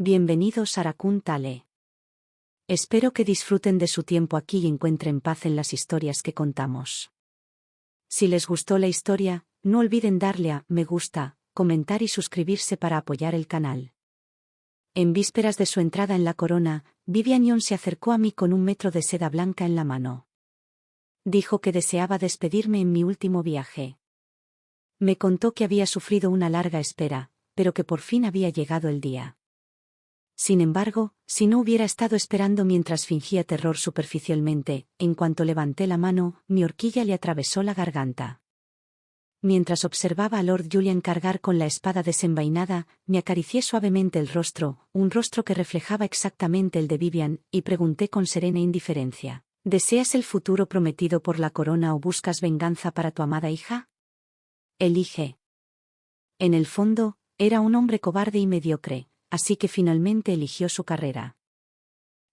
Bienvenidos a Raccoon Tale. Espero que disfruten de su tiempo aquí y encuentren paz en las historias que contamos. Si les gustó la historia, no olviden darle a me gusta, comentar y suscribirse para apoyar el canal. En vísperas de su entrada en la corona, Vivian Young se acercó a mí con un metro de seda blanca en la mano. Dijo que deseaba despedirme en mi último viaje. Me contó que había sufrido una larga espera, pero que por fin había llegado el día. Sin embargo, si no hubiera estado esperando mientras fingía terror superficialmente, en cuanto levanté la mano, mi horquilla le atravesó la garganta. Mientras observaba a Lord Julian cargar con la espada desenvainada, me acaricié suavemente el rostro, un rostro que reflejaba exactamente el de Vivian, y pregunté con serena indiferencia: ¿deseas el futuro prometido por la corona o buscas venganza para tu amada hija? Elige. En el fondo, era un hombre cobarde y mediocre, así que finalmente eligió su carrera.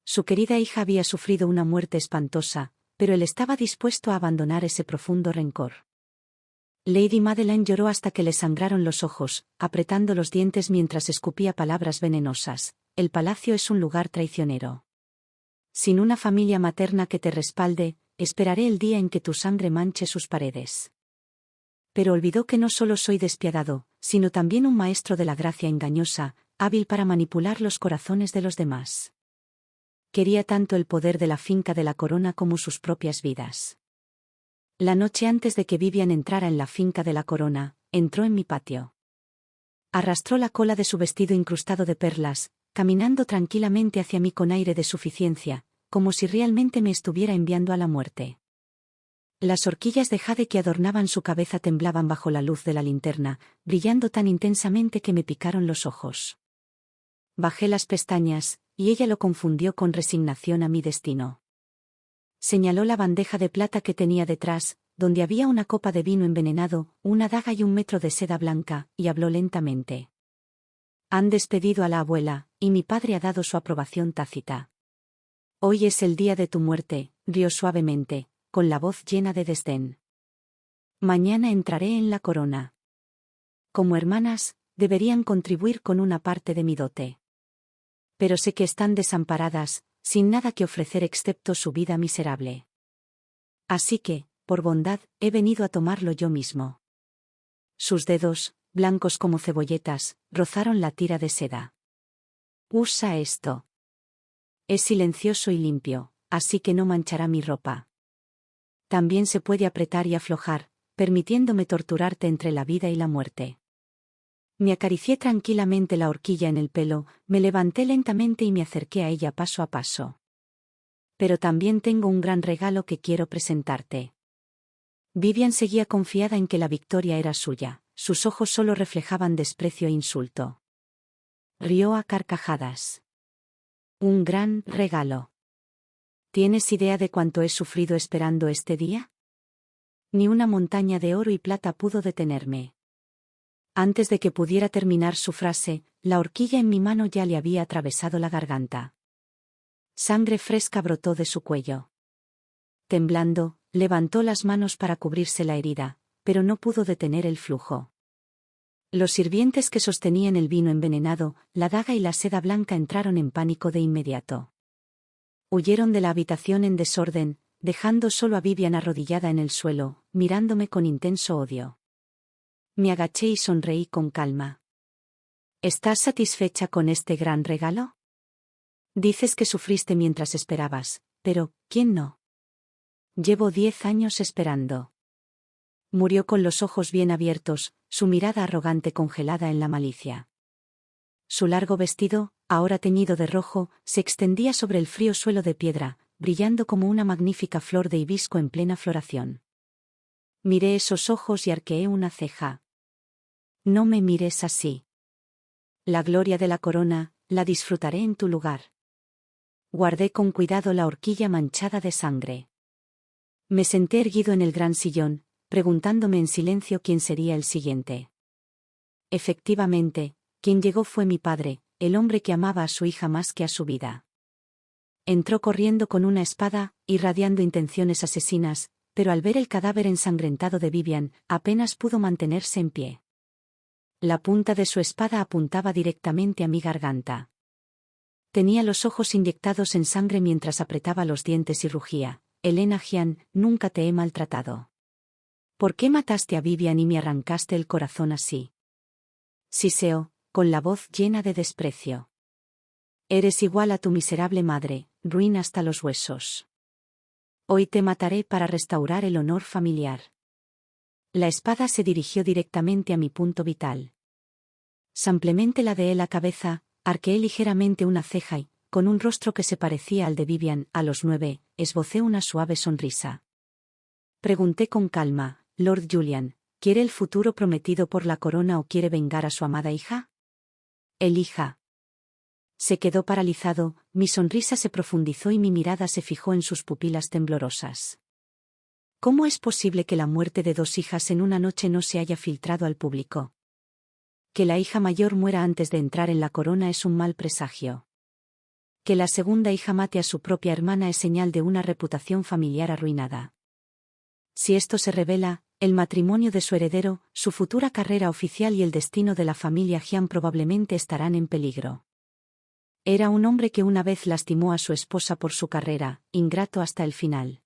Su querida hija había sufrido una muerte espantosa, pero él estaba dispuesto a abandonar ese profundo rencor. Lady Madeline lloró hasta que le sangraron los ojos, apretando los dientes mientras escupía palabras venenosas. El palacio es un lugar traicionero. Sin una familia materna que te respalde, esperaré el día en que tu sangre manche sus paredes. Pero olvidó que no solo soy despiadado, sino también un maestro de la gracia engañosa, hábil para manipular los corazones de los demás. Quería tanto el poder de la finca de la corona como sus propias vidas. La noche antes de que Vivian entrara en la finca de la corona, entró en mi patio. Arrastró la cola de su vestido incrustado de perlas, caminando tranquilamente hacia mí con aire de suficiencia, como si realmente me estuviera enviando a la muerte. Las horquillas de jade que adornaban su cabeza temblaban bajo la luz de la linterna, brillando tan intensamente que me picaron los ojos. Bajé las pestañas, y ella lo confundió con resignación a mi destino. Señaló la bandeja de plata que tenía detrás, donde había una copa de vino envenenado, una daga y un metro de seda blanca, y habló lentamente. Han despedido a la abuela, y mi padre ha dado su aprobación tácita. Hoy es el día de tu muerte, rió suavemente, con la voz llena de desdén. Mañana entraré en la corona. Como hermanas, deberían contribuir con una parte de mi dote. Pero sé que están desamparadas, sin nada que ofrecer excepto su vida miserable. Así que, por bondad, he venido a tomarlo yo mismo. Sus dedos, blancos como cebolletas, rozaron la tira de seda. Usa esto. Es silencioso y limpio, así que no manchará mi ropa. También se puede apretar y aflojar, permitiéndome torturarte entre la vida y la muerte. Me acaricié tranquilamente la horquilla en el pelo, me levanté lentamente y me acerqué a ella paso a paso. Pero también tengo un gran regalo que quiero presentarte. Vivian seguía confiada en que la victoria era suya, sus ojos solo reflejaban desprecio e insulto. Rió a carcajadas. Un gran regalo. ¿Tienes idea de cuánto he sufrido esperando este día? Ni una montaña de oro y plata pudo detenerme. Antes de que pudiera terminar su frase, la horquilla en mi mano ya le había atravesado la garganta. Sangre fresca brotó de su cuello. Temblando, levantó las manos para cubrirse la herida, pero no pudo detener el flujo. Los sirvientes que sostenían el vino envenenado, la daga y la seda blanca entraron en pánico de inmediato. Huyeron de la habitación en desorden, dejando solo a Vivian arrodillada en el suelo, mirándome con intenso odio. Me agaché y sonreí con calma. ¿Estás satisfecha con este gran regalo? Dices que sufriste mientras esperabas, pero, ¿quién no? Llevo 10 años esperando. Murió con los ojos bien abiertos, su mirada arrogante congelada en la malicia. Su largo vestido, ahora teñido de rojo, se extendía sobre el frío suelo de piedra, brillando como una magnífica flor de hibisco en plena floración. Miré esos ojos y arqueé una ceja. No me mires así. La gloria de la corona, la disfrutaré en tu lugar. Guardé con cuidado la horquilla manchada de sangre. Me senté erguido en el gran sillón, preguntándome en silencio quién sería el siguiente. Efectivamente, quien llegó fue mi padre, el hombre que amaba a su hija más que a su vida. Entró corriendo con una espada, irradiando intenciones asesinas, pero al ver el cadáver ensangrentado de Vivian, apenas pudo mantenerse en pie. La punta de su espada apuntaba directamente a mi garganta. Tenía los ojos inyectados en sangre mientras apretaba los dientes y rugía. Elena Jian, nunca te he maltratado. ¿Por qué mataste a Vivian y me arrancaste el corazón así? Siseó, con la voz llena de desprecio. Eres igual a tu miserable madre, ruin hasta los huesos. Hoy te mataré para restaurar el honor familiar. La espada se dirigió directamente a mi punto vital. Simplemente ladeé la cabeza, arqueé ligeramente una ceja y, con un rostro que se parecía al de Vivian a los 9, esbocé una suave sonrisa. Pregunté con calma, Lord Julian, ¿quiere el futuro prometido por la corona o quiere vengar a su amada hija? Elija. Se quedó paralizado, mi sonrisa se profundizó y mi mirada se fijó en sus pupilas temblorosas. ¿Cómo es posible que la muerte de 2 hijas en una noche no se haya filtrado al público? Que la hija mayor muera antes de entrar en la corona es un mal presagio. Que la segunda hija mate a su propia hermana es señal de una reputación familiar arruinada. Si esto se revela, el matrimonio de su heredero, su futura carrera oficial y el destino de la familia Jian probablemente estarán en peligro. Era un hombre que una vez lastimó a su esposa por su carrera, ingrato hasta el final.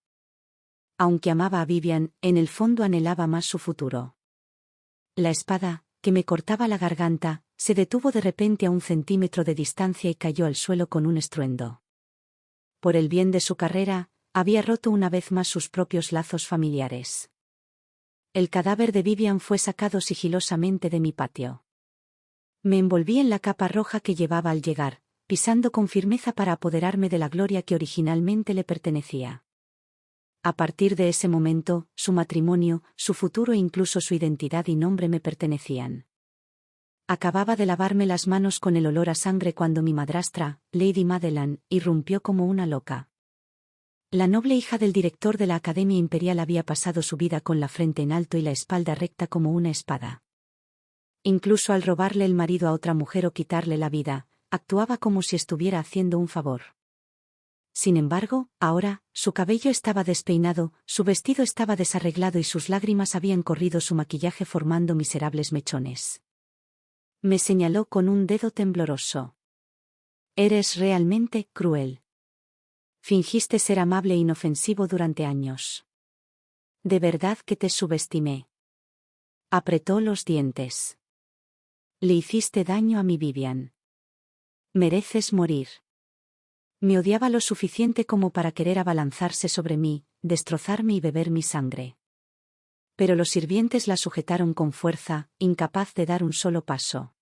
Aunque amaba a Vivian, en el fondo anhelaba más su futuro. La espada, que me cortaba la garganta, se detuvo de repente a 1 centímetro de distancia y cayó al suelo con un estruendo. Por el bien de su carrera, había roto una vez más sus propios lazos familiares. El cadáver de Vivian fue sacado sigilosamente de mi patio. Me envolví en la capa roja que llevaba al llegar, pisando con firmeza para apoderarme de la gloria que originalmente le pertenecía. A partir de ese momento, su matrimonio, su futuro e incluso su identidad y nombre me pertenecían. Acababa de lavarme las manos con el olor a sangre cuando mi madrastra, Lady Madeline, irrumpió como una loca. La noble hija del director de la Academia Imperial había pasado su vida con la frente en alto y la espalda recta como una espada. Incluso al robarle el marido a otra mujer o quitarle la vida, actuaba como si estuviera haciendo un favor. Sin embargo, ahora, su cabello estaba despeinado, su vestido estaba desarreglado y sus lágrimas habían corrido su maquillaje formando miserables mechones. Me señaló con un dedo tembloroso. Eres realmente cruel. Fingiste ser amable e inofensivo durante años. De verdad que te subestimé. Apretó los dientes. Le hiciste daño a mi Vivian. Mereces morir. Me odiaba lo suficiente como para querer abalanzarse sobre mí, destrozarme y beber mi sangre. Pero los sirvientes la sujetaron con fuerza, incapaz de dar un solo paso.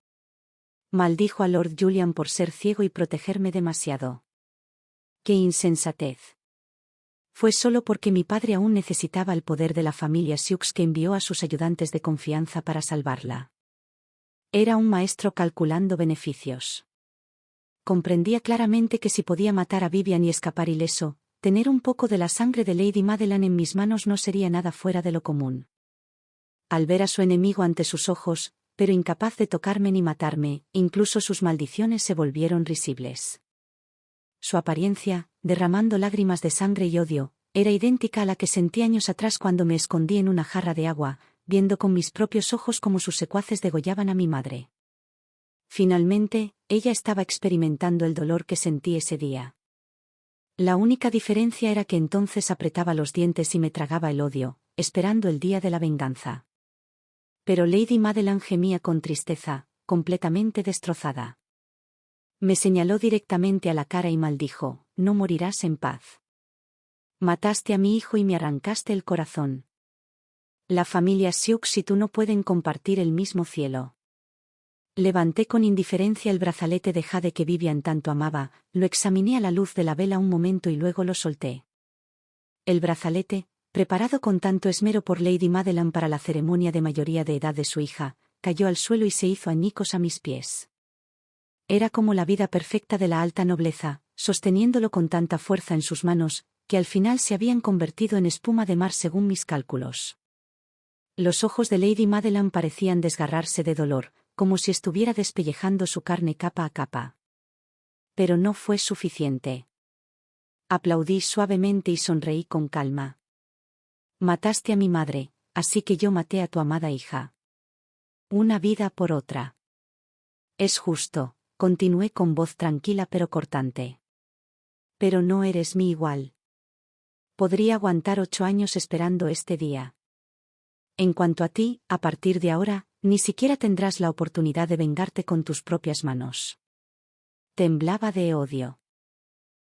Maldijo a Lord Julian por ser ciego y protegerme demasiado. ¡Qué insensatez! Fue solo porque mi padre aún necesitaba el poder de la familia Sioux que envió a sus ayudantes de confianza para salvarla. Era un maestro calculando beneficios. Comprendía claramente que si podía matar a Vivian y escapar ileso, tener un poco de la sangre de Lady Madeline en mis manos no sería nada fuera de lo común. Al ver a su enemigo ante sus ojos, pero incapaz de tocarme ni matarme, incluso sus maldiciones se volvieron risibles. Su apariencia, derramando lágrimas de sangre y odio, era idéntica a la que sentí años atrás cuando me escondí en una jarra de agua, viendo con mis propios ojos cómo sus secuaces degollaban a mi madre. Finalmente, ella estaba experimentando el dolor que sentí ese día. La única diferencia era que entonces apretaba los dientes y me tragaba el odio, esperando el día de la venganza. Pero Lady Madeline gemía con tristeza, completamente destrozada. Me señaló directamente a la cara y maldijo, no morirás en paz. Mataste a mi hijo y me arrancaste el corazón. La familia Sioux y tú no pueden compartir el mismo cielo. Levanté con indiferencia el brazalete de jade que Vivian tanto amaba, lo examiné a la luz de la vela un momento y luego lo solté. El brazalete, preparado con tanto esmero por Lady Madeline para la ceremonia de mayoría de edad de su hija, cayó al suelo y se hizo añicos a mis pies. Era como la vida perfecta de la alta nobleza, sosteniéndolo con tanta fuerza en sus manos, que al final se habían convertido en espuma de mar según mis cálculos. Los ojos de Lady Madeline parecían desgarrarse de dolor, como si estuviera despellejando su carne capa a capa. Pero no fue suficiente. Aplaudí suavemente y sonreí con calma. Mataste a mi madre, así que yo maté a tu amada hija. Una vida por otra. Es justo, continué con voz tranquila pero cortante. Pero no eres mi igual. Podría aguantar 8 años esperando este día. En cuanto a ti, a partir de ahora, ni siquiera tendrás la oportunidad de vengarte con tus propias manos. Temblaba de odio.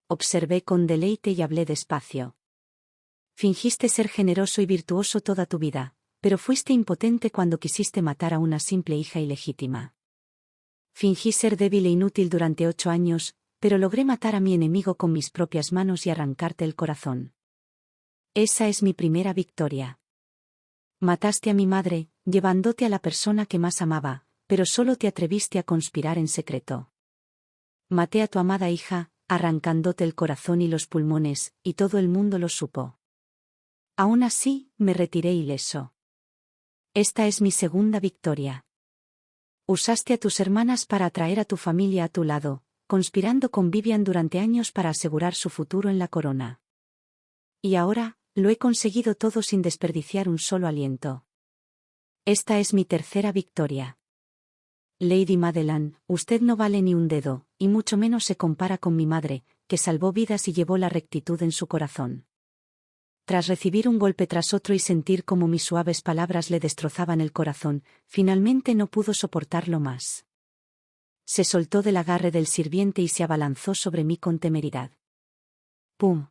Observé con deleite y hablé despacio. Fingiste ser generoso y virtuoso toda tu vida, pero fuiste impotente cuando quisiste matar a una simple hija ilegítima. Fingí ser débil e inútil durante 8 años, pero logré matar a mi enemigo con mis propias manos y arrancarte el corazón. Esa es mi primera victoria. Mataste a mi madre, llevándote a la persona que más amaba, pero solo te atreviste a conspirar en secreto. Maté a tu amada hija, arrancándote el corazón y los pulmones, y todo el mundo lo supo. Aún así, me retiré ileso. Esta es mi segunda victoria. Usaste a tus hermanas para atraer a tu familia a tu lado, conspirando con Vivian durante años para asegurar su futuro en la corona. Y ahora, lo he conseguido todo sin desperdiciar un solo aliento. Esta es mi tercera victoria. Lady Madeline, usted no vale ni un dedo, y mucho menos se compara con mi madre, que salvó vidas y llevó la rectitud en su corazón. Tras recibir un golpe tras otro y sentir cómo mis suaves palabras le destrozaban el corazón, finalmente no pudo soportarlo más. Se soltó del agarre del sirviente y se abalanzó sobre mí con temeridad. ¡Pum!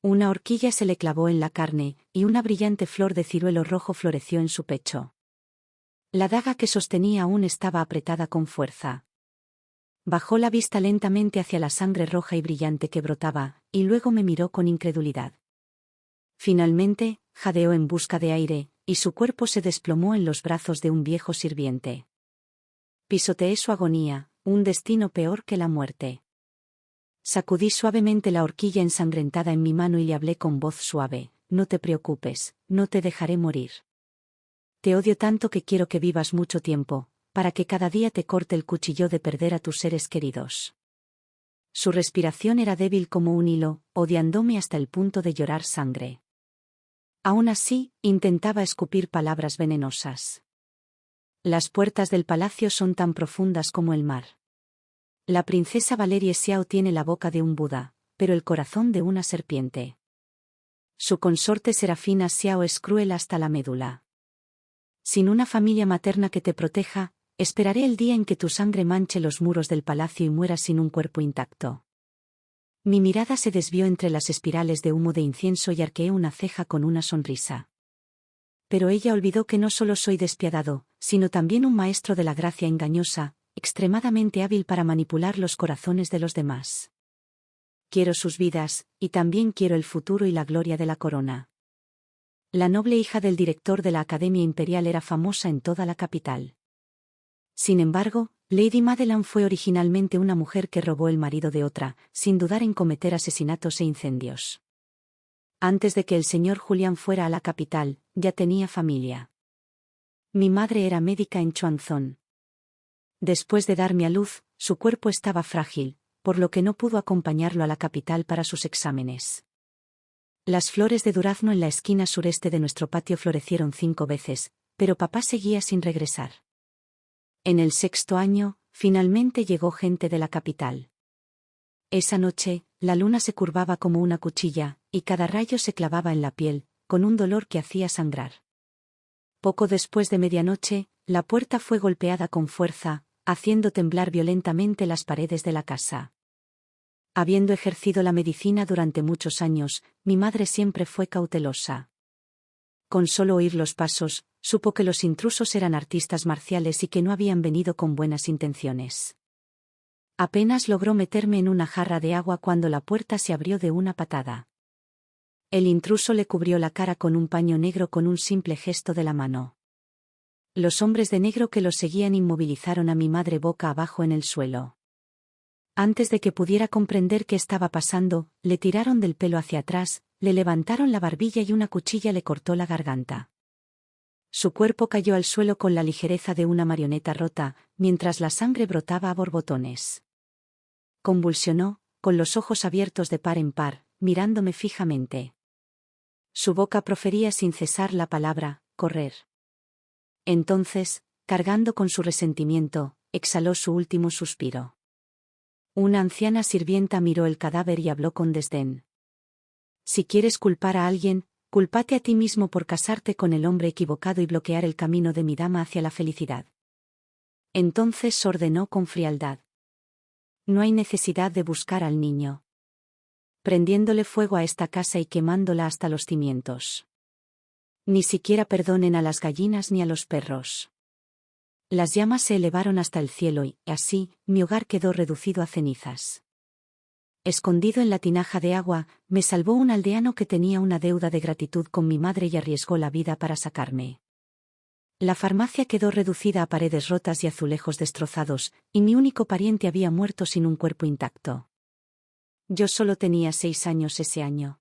Una horquilla se le clavó en la carne, y una brillante flor de ciruelo rojo floreció en su pecho. La daga que sostenía aún estaba apretada con fuerza. Bajó la vista lentamente hacia la sangre roja y brillante que brotaba, y luego me miró con incredulidad. Finalmente, jadeó en busca de aire, y su cuerpo se desplomó en los brazos de un viejo sirviente. Pisoteé su agonía, un destino peor que la muerte. Sacudí suavemente la horquilla ensangrentada en mi mano y le hablé con voz suave: no te preocupes, no te dejaré morir. Te odio tanto que quiero que vivas mucho tiempo, para que cada día te corte el cuchillo de perder a tus seres queridos. Su respiración era débil como un hilo, odiándome hasta el punto de llorar sangre. Aún así, intentaba escupir palabras venenosas. Las puertas del palacio son tan profundas como el mar. La princesa Valerie Xiao tiene la boca de un Buda, pero el corazón de una serpiente. Su consorte Serafina Xiao es cruel hasta la médula. Sin una familia materna que te proteja, esperaré el día en que tu sangre manche los muros del palacio y mueras sin un cuerpo intacto. Mi mirada se desvió entre las espirales de humo de incienso y arqueé una ceja con una sonrisa. Pero ella olvidó que no solo soy despiadado, sino también un maestro de la gracia engañosa, extremadamente hábil para manipular los corazones de los demás. Quiero sus vidas, y también quiero el futuro y la gloria de la corona. La noble hija del director de la Academia Imperial era famosa en toda la capital. Sin embargo, Lady Madeline fue originalmente una mujer que robó el marido de otra, sin dudar en cometer asesinatos e incendios. Antes de que el señor Julián fuera a la capital, ya tenía familia. Mi madre era médica en Chuanzón. Después de darme a luz, su cuerpo estaba frágil, por lo que no pudo acompañarlo a la capital para sus exámenes. Las flores de durazno en la esquina sureste de nuestro patio florecieron 5 veces, pero papá seguía sin regresar. En el 6.º año, finalmente llegó gente de la capital. Esa noche, la luna se curvaba como una cuchilla, y cada rayo se clavaba en la piel, con un dolor que hacía sangrar. Poco después de medianoche, la puerta fue golpeada con fuerza, haciendo temblar violentamente las paredes de la casa. Habiendo ejercido la medicina durante muchos años, mi madre siempre fue cautelosa. Con solo oír los pasos, supo que los intrusos eran artistas marciales y que no habían venido con buenas intenciones. Apenas logró meterme en una jarra de agua cuando la puerta se abrió de una patada. El intruso le cubrió la cara con un paño negro con un simple gesto de la mano. Los hombres de negro que los seguían inmovilizaron a mi madre boca abajo en el suelo. Antes de que pudiera comprender qué estaba pasando, le tiraron del pelo hacia atrás, le levantaron la barbilla y una cuchilla le cortó la garganta. Su cuerpo cayó al suelo con la ligereza de una marioneta rota, mientras la sangre brotaba a borbotones. Convulsionó, con los ojos abiertos de par en par, mirándome fijamente. Su boca profería sin cesar la palabra, correr. Entonces, cargando con su resentimiento, exhaló su último suspiro. Una anciana sirvienta miró el cadáver y habló con desdén. Si quieres culpar a alguien, cúlpate a ti mismo por casarte con el hombre equivocado y bloquear el camino de mi dama hacia la felicidad. Entonces ordenó con frialdad. No hay necesidad de buscar al niño. Prendiéndole fuego a esta casa y quemándola hasta los cimientos. Ni siquiera perdonen a las gallinas ni a los perros. Las llamas se elevaron hasta el cielo y, así, mi hogar quedó reducido a cenizas. Escondido en la tinaja de agua, me salvó un aldeano que tenía una deuda de gratitud con mi madre y arriesgó la vida para sacarme. La farmacia quedó reducida a paredes rotas y azulejos destrozados, y mi único pariente había muerto sin un cuerpo intacto. Yo solo tenía 6 años ese año.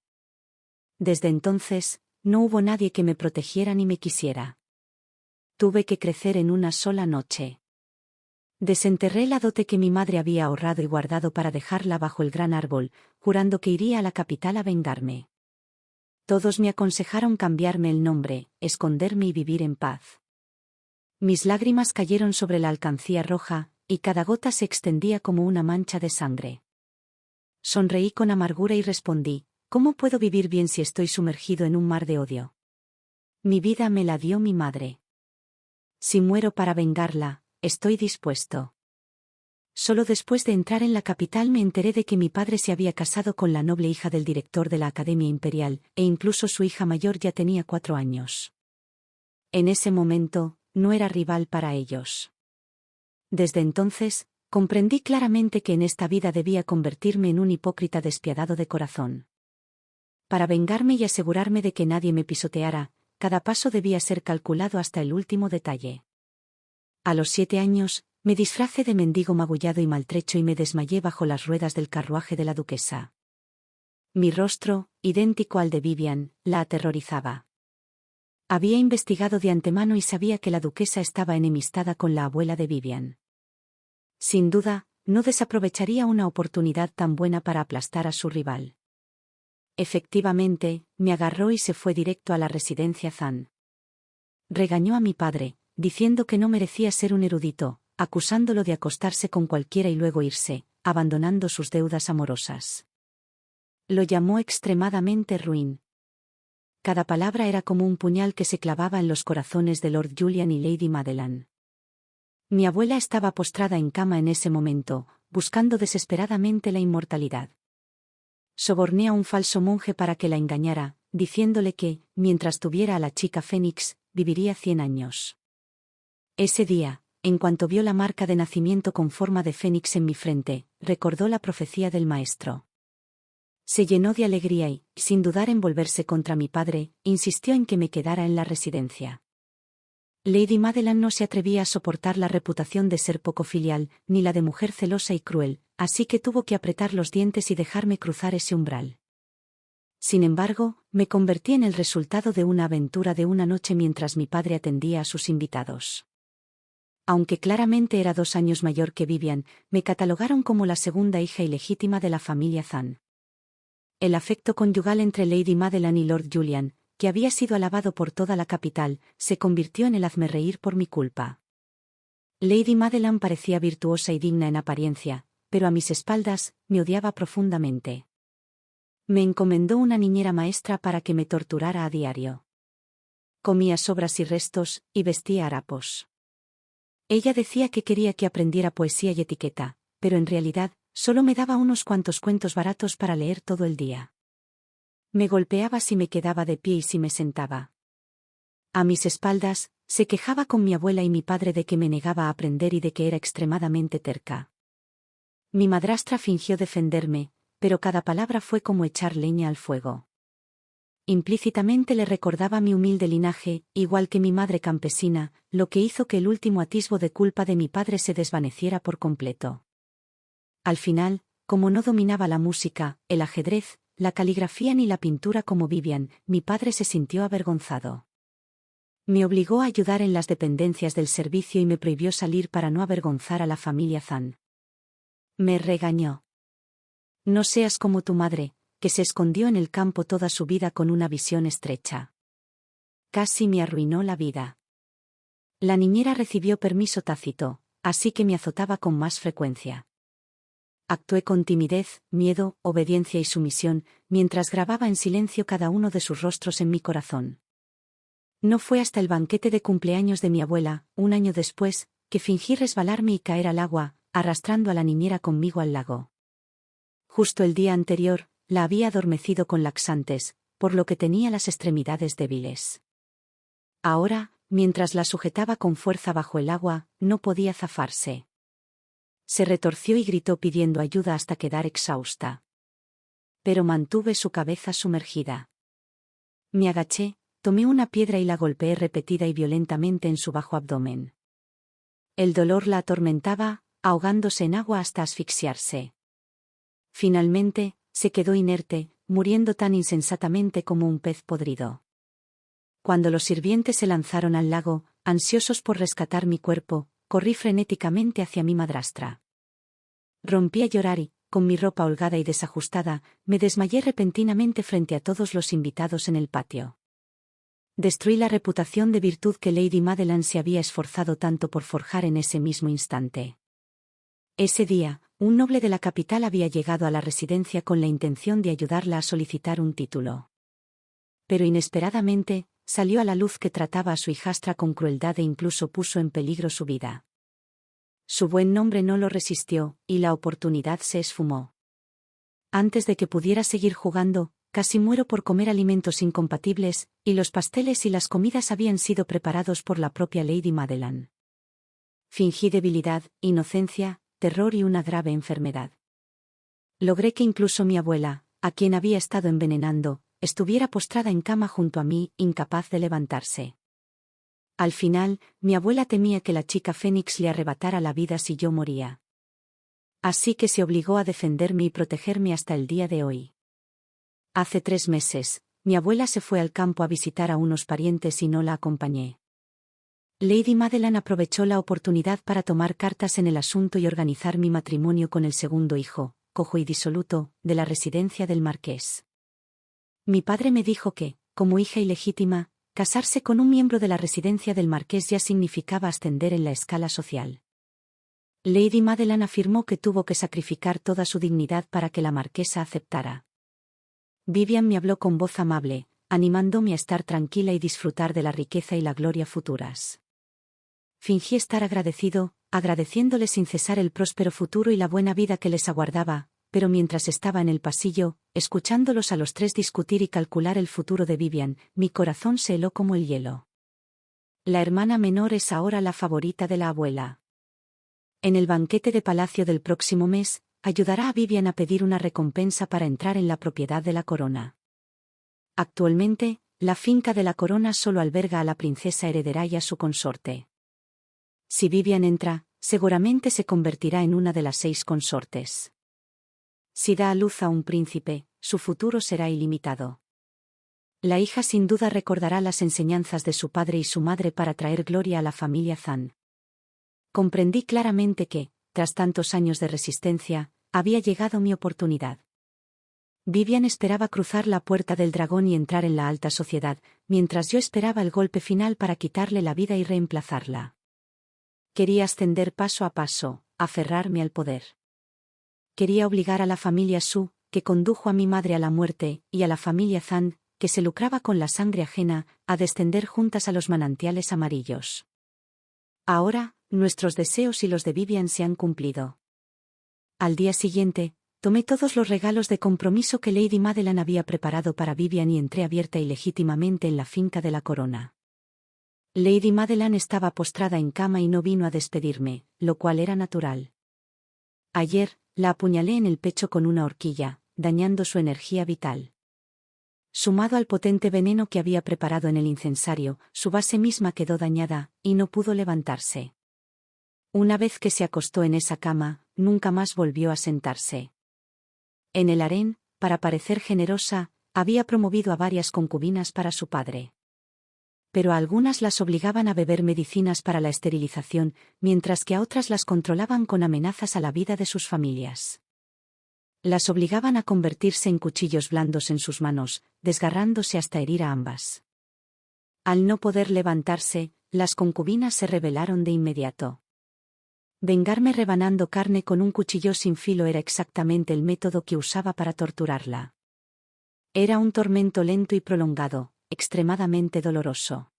Desde entonces, no hubo nadie que me protegiera ni me quisiera. Tuve que crecer en una sola noche. Desenterré la dote que mi madre había ahorrado y guardado para dejarla bajo el gran árbol, jurando que iría a la capital a vengarme. Todos me aconsejaron cambiarme el nombre, esconderme y vivir en paz. Mis lágrimas cayeron sobre la alcancía roja, y cada gota se extendía como una mancha de sangre. Sonreí con amargura y respondí, ¿cómo puedo vivir bien si estoy sumergido en un mar de odio? Mi vida me la dio mi madre. Si muero para vengarla, estoy dispuesto. Solo después de entrar en la capital me enteré de que mi padre se había casado con la noble hija del director de la Academia Imperial, e incluso su hija mayor ya tenía 4 años. En ese momento, no era rival para ellos. Desde entonces, comprendí claramente que en esta vida debía convertirme en un hipócrita despiadado de corazón. Para vengarme y asegurarme de que nadie me pisoteara, cada paso debía ser calculado hasta el último detalle. A los 7 años, me disfracé de mendigo magullado y maltrecho y me desmayé bajo las ruedas del carruaje de la duquesa. Mi rostro, idéntico al de Vivian, la aterrorizaba. Había investigado de antemano y sabía que la duquesa estaba enemistada con la abuela de Vivian. Sin duda, no desaprovecharía una oportunidad tan buena para aplastar a su rival. Efectivamente, me agarró y se fue directo a la residencia Zan. Regañó a mi padre, diciendo que no merecía ser un erudito, acusándolo de acostarse con cualquiera y luego irse, abandonando sus deudas amorosas. Lo llamó extremadamente ruin. Cada palabra era como un puñal que se clavaba en los corazones de Lord Julian y Lady Madeline. Mi abuela estaba postrada en cama en ese momento, buscando desesperadamente la inmortalidad. Soborné a un falso monje para que la engañara, diciéndole que, mientras tuviera a la chica Fénix, viviría 100 años. Ese día, en cuanto vio la marca de nacimiento con forma de fénix en mi frente, recordó la profecía del maestro. Se llenó de alegría y, sin dudar en volverse contra mi padre, insistió en que me quedara en la residencia. Lady Madeline no se atrevía a soportar la reputación de ser poco filial, ni la de mujer celosa y cruel, así que tuvo que apretar los dientes y dejarme cruzar ese umbral. Sin embargo, me convertí en el resultado de una aventura de una noche mientras mi padre atendía a sus invitados. Aunque claramente era 2 años mayor que Vivian, me catalogaron como la segunda hija ilegítima de la familia Zan. El afecto conyugal entre Lady Madeline y Lord Julian, que había sido alabado por toda la capital, se convirtió en el hazmerreír por mi culpa. Lady Madeline parecía virtuosa y digna en apariencia, pero a mis espaldas, me odiaba profundamente. Me encomendó una niñera maestra para que me torturara a diario. Comía sobras y restos, y vestía harapos. Ella decía que quería que aprendiera poesía y etiqueta, pero en realidad, solo me daba unos cuantos cuentos baratos para leer todo el día. Me golpeaba si me quedaba de pie y si me sentaba. A mis espaldas, se quejaba con mi abuela y mi padre de que me negaba a aprender y de que era extremadamente terca. Mi madrastra fingió defenderme, pero cada palabra fue como echar leña al fuego. Implícitamente le recordaba mi humilde linaje, igual que mi madre campesina, lo que hizo que el último atisbo de culpa de mi padre se desvaneciera por completo. Al final, como no dominaba la música, el ajedrez, la caligrafía ni la pintura como Vivian, mi padre se sintió avergonzado. Me obligó a ayudar en las dependencias del servicio y me prohibió salir para no avergonzar a la familia Zan. Me regañó. No seas como tu madre, que se escondió en el campo toda su vida con una visión estrecha. Casi me arruinó la vida. La niñera recibió permiso tácito, así que me azotaba con más frecuencia. Actué con timidez, miedo, obediencia y sumisión, mientras grababa en silencio cada uno de sus rostros en mi corazón. No fue hasta el banquete de cumpleaños de mi abuela, un año después, que fingí resbalarme y caer al agua, arrastrando a la niñera conmigo al lago. Justo el día anterior, la había adormecido con laxantes, por lo que tenía las extremidades débiles. Ahora, mientras la sujetaba con fuerza bajo el agua, no podía zafarse. Se retorció y gritó pidiendo ayuda hasta quedar exhausta. Pero mantuve su cabeza sumergida. Me agaché, tomé una piedra y la golpeé repetida y violentamente en su bajo abdomen. El dolor la atormentaba, ahogándose en agua hasta asfixiarse. Finalmente, se quedó inerte, muriendo tan insensatamente como un pez podrido. Cuando los sirvientes se lanzaron al lago, ansiosos por rescatar mi cuerpo, corrí frenéticamente hacia mi madrastra. Rompí a llorar y, con mi ropa holgada y desajustada, me desmayé repentinamente frente a todos los invitados en el patio. Destruí la reputación de virtud que Lady Madeline se había esforzado tanto por forjar en ese mismo instante. Ese día, un noble de la capital había llegado a la residencia con la intención de ayudarla a solicitar un título. Pero inesperadamente, salió a la luz que trataba a su hijastra con crueldad e incluso puso en peligro su vida. Su buen nombre no lo resistió, y la oportunidad se esfumó. Antes de que pudiera seguir jugando, casi muero por comer alimentos incompatibles, y los pasteles y las comidas habían sido preparados por la propia Lady Madeline. Fingí debilidad, inocencia, terror y una grave enfermedad. Logré que incluso mi abuela, a quien había estado envenenando, estuviera postrada en cama junto a mí, incapaz de levantarse. Al final, mi abuela temía que la chica Fénix le arrebatara la vida si yo moría. Así que se obligó a defenderme y protegerme hasta el día de hoy. Hace 3 meses, mi abuela se fue al campo a visitar a unos parientes y no la acompañé. Lady Madeline aprovechó la oportunidad para tomar cartas en el asunto y organizar mi matrimonio con el segundo hijo, cojo y disoluto, de la residencia del marqués. Mi padre me dijo que, como hija ilegítima, casarse con un miembro de la residencia del marqués ya significaba ascender en la escala social. Lady Madeline afirmó que tuvo que sacrificar toda su dignidad para que la marquesa aceptara. Vivian me habló con voz amable, animándome a estar tranquila y disfrutar de la riqueza y la gloria futuras. Fingí estar agradecido, agradeciéndole sin cesar el próspero futuro y la buena vida que les aguardaba, pero mientras estaba en el pasillo, escuchándolos a los tres discutir y calcular el futuro de Vivian, mi corazón se heló como el hielo. La hermana menor es ahora la favorita de la abuela. En el banquete de palacio del próximo mes, ayudará a Vivian a pedir una recompensa para entrar en la propiedad de la corona. Actualmente, la finca de la corona solo alberga a la princesa heredera y a su consorte. Si Vivian entra, seguramente se convertirá en una de las 6 consortes. Si da a luz a un príncipe, su futuro será ilimitado. La hija sin duda recordará las enseñanzas de su padre y su madre para traer gloria a la familia Zan. Comprendí claramente que, tras tantos años de resistencia, había llegado mi oportunidad. Vivian esperaba cruzar la puerta del dragón y entrar en la alta sociedad, mientras yo esperaba el golpe final para quitarle la vida y reemplazarla. Quería ascender paso a paso, aferrarme al poder. Quería obligar a la familia Su, que condujo a mi madre a la muerte, y a la familia Zan, que se lucraba con la sangre ajena, a descender juntas a los manantiales amarillos. Ahora, nuestros deseos y los de Vivian se han cumplido. Al día siguiente, tomé todos los regalos de compromiso que Lady Madeline había preparado para Vivian y entré abierta y legítimamente en la finca de la corona. Lady Madeline estaba postrada en cama y no vino a despedirme, lo cual era natural. Ayer, la apuñalé en el pecho con una horquilla, dañando su energía vital. Sumado al potente veneno que había preparado en el incensario, su base misma quedó dañada, y no pudo levantarse. Una vez que se acostó en esa cama, nunca más volvió a sentarse. En el harén, para parecer generosa, había promovido a varias concubinas para su padre. Pero a algunas las obligaban a beber medicinas para la esterilización, mientras que a otras las controlaban con amenazas a la vida de sus familias. Las obligaban a convertirse en cuchillos blandos en sus manos, desgarrándose hasta herir a ambas. Al no poder levantarse, las concubinas se rebelaron de inmediato. Vengarme rebanando carne con un cuchillo sin filo era exactamente el método que usaba para torturarla. Era un tormento lento y prolongado, extremadamente doloroso.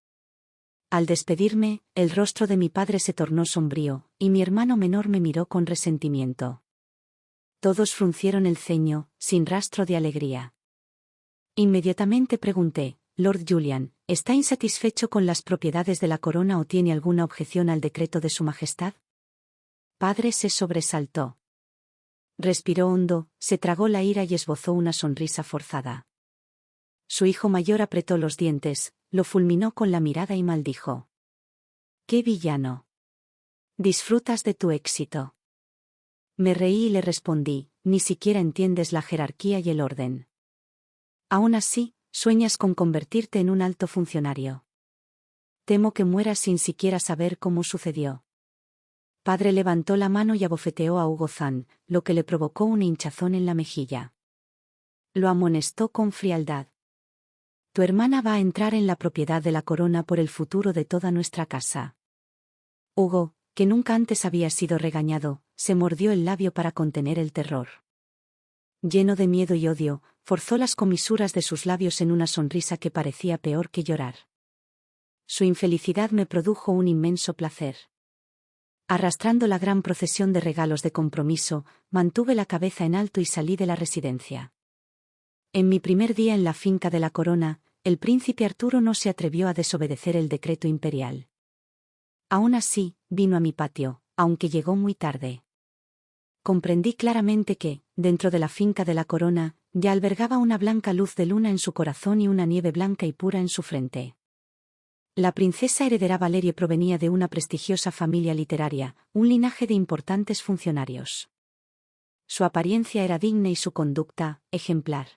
Al despedirme, el rostro de mi padre se tornó sombrío, y mi hermano menor me miró con resentimiento. Todos fruncieron el ceño, sin rastro de alegría. Inmediatamente pregunté: Lord Julian, ¿está insatisfecho con las propiedades de la corona o tiene alguna objeción al decreto de su majestad? Padre se sobresaltó. Respiró hondo, se tragó la ira y esbozó una sonrisa forzada. Su hijo mayor apretó los dientes, lo fulminó con la mirada y maldijo. ¡Qué villano! Disfrutas de tu éxito. Me reí y le respondí: ni siquiera entiendes la jerarquía y el orden. Aún así, sueñas con convertirte en un alto funcionario. Temo que mueras sin siquiera saber cómo sucedió. Padre levantó la mano y abofeteó a Hugo Zahn, lo que le provocó un hinchazón en la mejilla. Lo amonestó con frialdad. Tu hermana va a entrar en la propiedad de la corona por el futuro de toda nuestra casa. Hugo, que nunca antes había sido regañado, se mordió el labio para contener el terror. Lleno de miedo y odio, forzó las comisuras de sus labios en una sonrisa que parecía peor que llorar. Su infelicidad me produjo un inmenso placer. Arrastrando la gran procesión de regalos de compromiso, mantuve la cabeza en alto y salí de la residencia. En mi primer día en la finca de la corona, el príncipe Arturo no se atrevió a desobedecer el decreto imperial. Aún así, vino a mi patio, aunque llegó muy tarde. Comprendí claramente que, dentro de la finca de la corona, ya albergaba una blanca luz de luna en su corazón y una nieve blanca y pura en su frente. La princesa heredera Valerie provenía de una prestigiosa familia literaria, un linaje de importantes funcionarios. Su apariencia era digna y su conducta, ejemplar.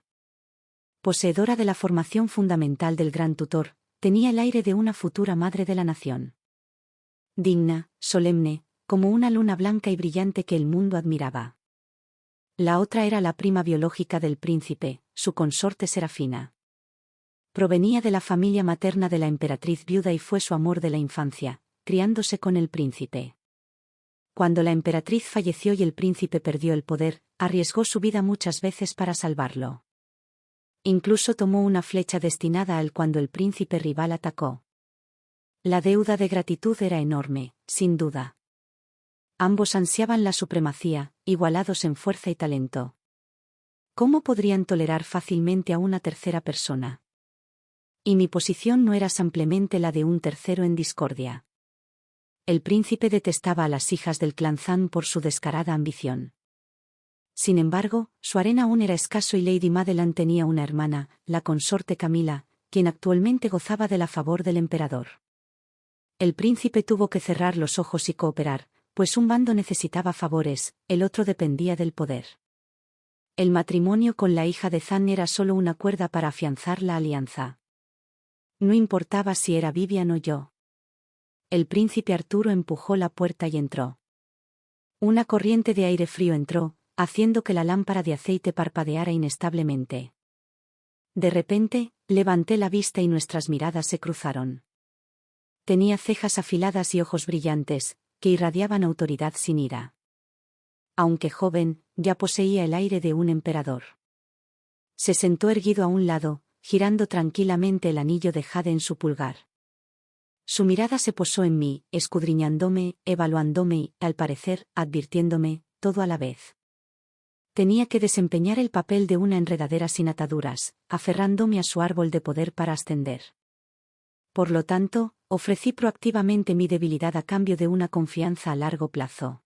Poseedora de la formación fundamental del gran tutor, tenía el aire de una futura madre de la nación. Digna, solemne, como una luna blanca y brillante que el mundo admiraba. La otra era la prima biológica del príncipe, su consorte Serafina. Provenía de la familia materna de la emperatriz viuda y fue su amor de la infancia, criándose con el príncipe. Cuando la emperatriz falleció y el príncipe perdió el poder, arriesgó su vida muchas veces para salvarlo. Incluso tomó una flecha destinada a él cuando el príncipe rival atacó. La deuda de gratitud era enorme, sin duda. Ambos ansiaban la supremacía, igualados en fuerza y talento. ¿Cómo podrían tolerar fácilmente a una tercera persona? Y mi posición no era simplemente la de un tercero en discordia. El príncipe detestaba a las hijas del clan Zahn por su descarada ambición. Sin embargo, su harén aún era escaso y Lady Madeline tenía una hermana, la consorte Camila, quien actualmente gozaba del favor del emperador. El príncipe tuvo que cerrar los ojos y cooperar, pues un bando necesitaba favores, el otro dependía del poder. El matrimonio con la hija de Zahn era solo una cuerda para afianzar la alianza. No importaba si era Vivian o yo. El príncipe Arturo empujó la puerta y entró. Una corriente de aire frío entró, haciendo que la lámpara de aceite parpadeara inestablemente. De repente, levanté la vista y nuestras miradas se cruzaron. Tenía cejas afiladas y ojos brillantes, que irradiaban autoridad sin ira. Aunque joven, ya poseía el aire de un emperador. Se sentó erguido a un lado, girando tranquilamente el anillo de jade en su pulgar. Su mirada se posó en mí, escudriñándome, evaluándome y, al parecer, advirtiéndome, todo a la vez. Tenía que desempeñar el papel de una enredadera sin ataduras, aferrándome a su árbol de poder para ascender. Por lo tanto, ofrecí proactivamente mi debilidad a cambio de una confianza a largo plazo.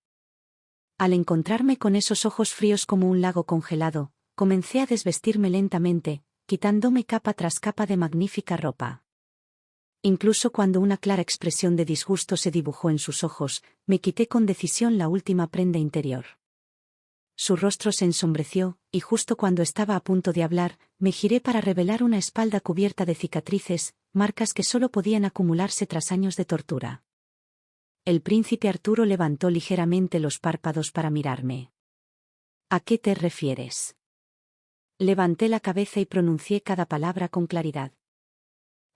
Al encontrarme con esos ojos fríos como un lago congelado, comencé a desvestirme lentamente, quitándome capa tras capa de magnífica ropa. Incluso cuando una clara expresión de disgusto se dibujó en sus ojos, me quité con decisión la última prenda interior. Su rostro se ensombreció, y justo cuando estaba a punto de hablar, me giré para revelar una espalda cubierta de cicatrices, marcas que solo podían acumularse tras años de tortura. El príncipe Arturo levantó ligeramente los párpados para mirarme. ¿A qué te refieres? Levanté la cabeza y pronuncié cada palabra con claridad.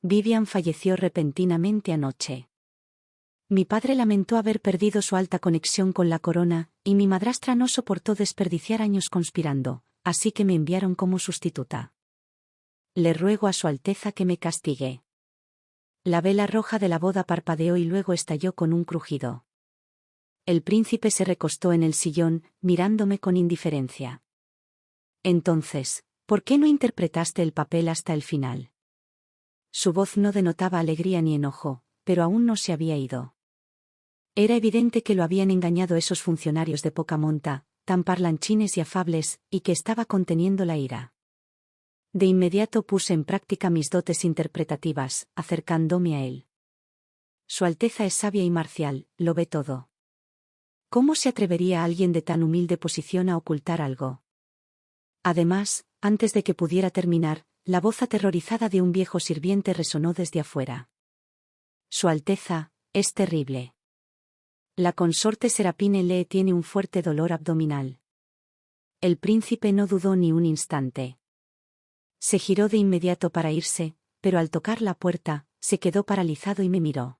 Vivian falleció repentinamente anoche. Mi padre lamentó haber perdido su alta conexión con la corona, y mi madrastra no soportó desperdiciar años conspirando, así que me enviaron como sustituta. Le ruego a Su Alteza que me castigue. La vela roja de la boda parpadeó y luego estalló con un crujido. El príncipe se recostó en el sillón, mirándome con indiferencia. Entonces, ¿por qué no interpretaste el papel hasta el final? Su voz no denotaba alegría ni enojo, pero aún no se había ido. Era evidente que lo habían engañado esos funcionarios de poca monta, tan parlanchines y afables, y que estaba conteniendo la ira. De inmediato puse en práctica mis dotes interpretativas, acercándome a él. Su Alteza es sabia y marcial, lo ve todo. ¿Cómo se atrevería alguien de tan humilde posición a ocultar algo? Además, antes de que pudiera terminar, la voz aterrorizada de un viejo sirviente resonó desde afuera. Su Alteza, es terrible. La consorte Serapine Lee tiene un fuerte dolor abdominal. El príncipe no dudó ni un instante. Se giró de inmediato para irse, pero al tocar la puerta, se quedó paralizado y me miró.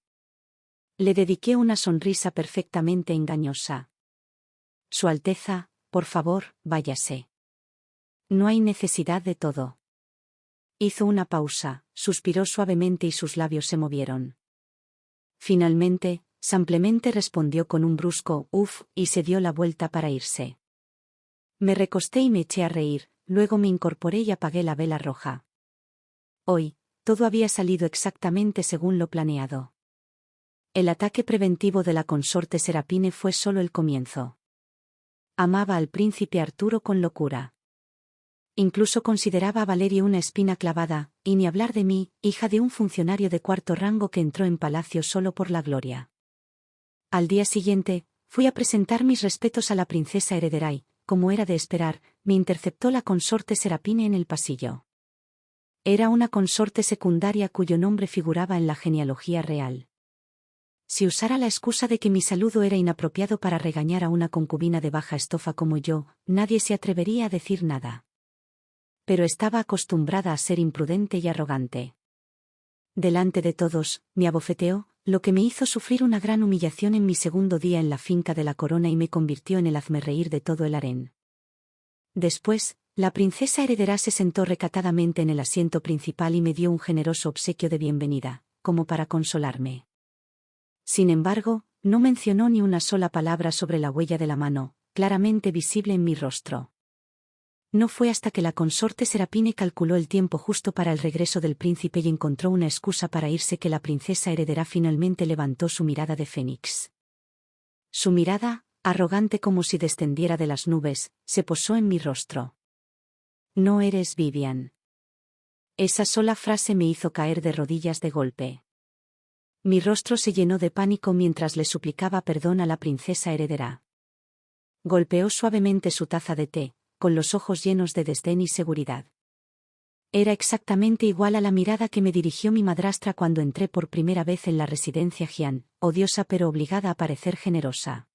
Le dediqué una sonrisa perfectamente engañosa. Su Alteza, por favor, váyase. No hay necesidad de todo. Hizo una pausa, suspiró suavemente y sus labios se movieron. Finalmente, Samplemente respondió con un brusco «uf» y se dio la vuelta para irse. Me recosté y me eché a reír, luego me incorporé y apagué la vela roja. Hoy, todo había salido exactamente según lo planeado. El ataque preventivo de la consorte Serapine fue solo el comienzo. Amaba al príncipe Arturo con locura. Incluso consideraba a Valerio una espina clavada, y ni hablar de mí, hija de un funcionario de cuarto rango que entró en palacio solo por la gloria. Al día siguiente, fui a presentar mis respetos a la princesa heredera y, como era de esperar, me interceptó la consorte Serapine en el pasillo. Era una consorte secundaria cuyo nombre figuraba en la genealogía real. Si usara la excusa de que mi saludo era inapropiado para regañar a una concubina de baja estofa como yo, nadie se atrevería a decir nada. Pero estaba acostumbrada a ser imprudente y arrogante. Delante de todos, me abofeteó, lo que me hizo sufrir una gran humillación en mi segundo día en la finca de la corona y me convirtió en el hazmerreír de todo el harén. Después, la princesa heredera se sentó recatadamente en el asiento principal y me dio un generoso obsequio de bienvenida, como para consolarme. Sin embargo, no mencionó ni una sola palabra sobre la huella de la mano, claramente visible en mi rostro. No fue hasta que la consorte Serapine calculó el tiempo justo para el regreso del príncipe y encontró una excusa para irse que la princesa heredera finalmente levantó su mirada de fénix. Su mirada, arrogante como si descendiera de las nubes, se posó en mi rostro. No eres Vivian. Esa sola frase me hizo caer de rodillas de golpe. Mi rostro se llenó de pánico mientras le suplicaba perdón a la princesa heredera. Golpeó suavemente su taza de té, con los ojos llenos de desdén y seguridad. Era exactamente igual a la mirada que me dirigió mi madrastra cuando entré por primera vez en la residencia Jian, odiosa pero obligada a parecer generosa.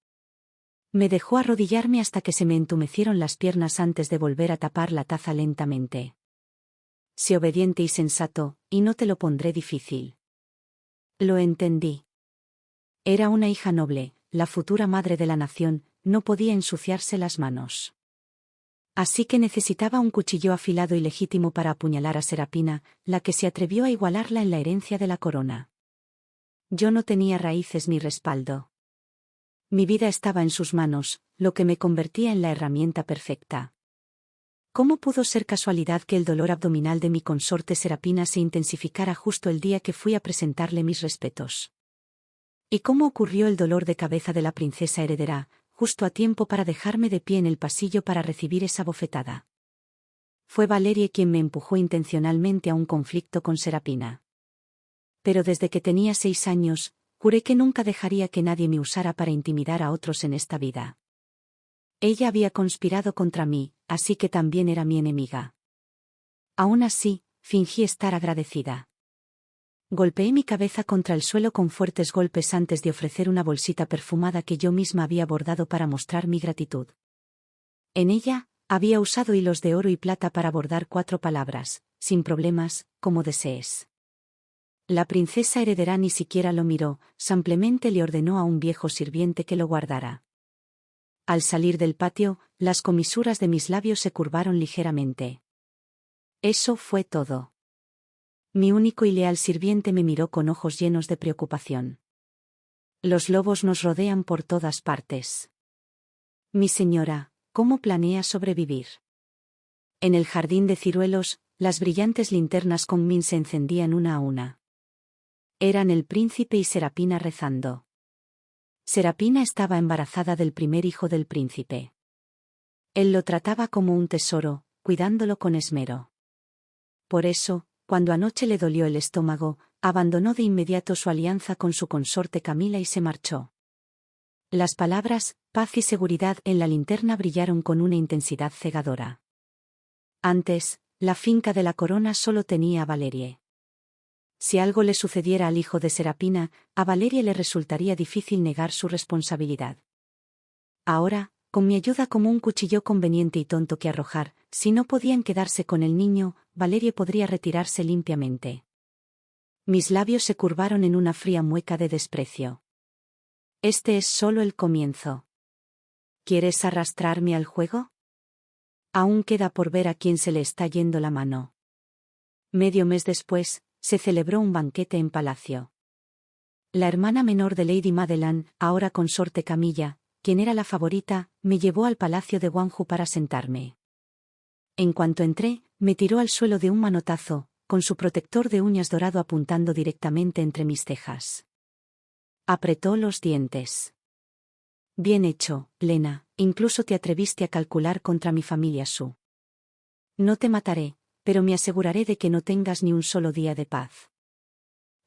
Me dejó arrodillarme hasta que se me entumecieron las piernas antes de volver a tapar la taza lentamente. Sé obediente y sensato, y no te lo pondré difícil. Lo entendí. Era una hija noble, la futura madre de la nación, no podía ensuciarse las manos. Así que necesitaba un cuchillo afilado y legítimo para apuñalar a Serapina, la que se atrevió a igualarla en la herencia de la corona. Yo no tenía raíces ni respaldo. Mi vida estaba en sus manos, lo que me convertía en la herramienta perfecta. ¿Cómo pudo ser casualidad que el dolor abdominal de mi consorte Serapina se intensificara justo el día que fui a presentarle mis respetos? ¿Y cómo ocurrió el dolor de cabeza de la princesa heredera, justo a tiempo para dejarme de pie en el pasillo para recibir esa bofetada? Fue Valerie quien me empujó intencionalmente a un conflicto con Serapina. Pero desde que tenía 6 años, juré que nunca dejaría que nadie me usara para intimidar a otros en esta vida. Ella había conspirado contra mí, así que también era mi enemiga. Aún así, fingí estar agradecida. Golpeé mi cabeza contra el suelo con fuertes golpes antes de ofrecer una bolsita perfumada que yo misma había bordado para mostrar mi gratitud. En ella, había usado hilos de oro y plata para bordar 4 palabras, sin problemas, como desees. La princesa heredera ni siquiera lo miró, simplemente le ordenó a un viejo sirviente que lo guardara. Al salir del patio, las comisuras de mis labios se curvaron ligeramente. Eso fue todo. Mi único y leal sirviente me miró con ojos llenos de preocupación. Los lobos nos rodean por todas partes. Mi señora, ¿cómo planea sobrevivir? En el jardín de ciruelos, las brillantes linternas con min se encendían una a una. Eran el príncipe y Serapina rezando. Serapina estaba embarazada del primer hijo del príncipe. Él lo trataba como un tesoro, cuidándolo con esmero. Por eso, cuando anoche le dolió el estómago, abandonó de inmediato su alianza con su consorte Camila y se marchó. Las palabras, paz y seguridad en la linterna brillaron con una intensidad cegadora. Antes, la finca de la corona solo tenía a Valerie. Si algo le sucediera al hijo de Serapina, a Valerie le resultaría difícil negar su responsabilidad. Ahora, con mi ayuda como un cuchillo conveniente y tonto que arrojar, si no podían quedarse con el niño, Valerie podría retirarse limpiamente. Mis labios se curvaron en una fría mueca de desprecio. Este es solo el comienzo. ¿Quieres arrastrarme al juego? Aún queda por ver a quién se le está yendo la mano. Medio mes después, se celebró un banquete en palacio. La hermana menor de Lady Madeline, ahora consorte Camilla, quien era la favorita, me llevó al palacio de Guangzhou para sentarme. En cuanto entré, me tiró al suelo de un manotazo, con su protector de uñas dorado apuntando directamente entre mis cejas. Apretó los dientes. Bien hecho, Lena, incluso te atreviste a calcular contra mi familia Su. No te mataré, pero me aseguraré de que no tengas ni un solo día de paz.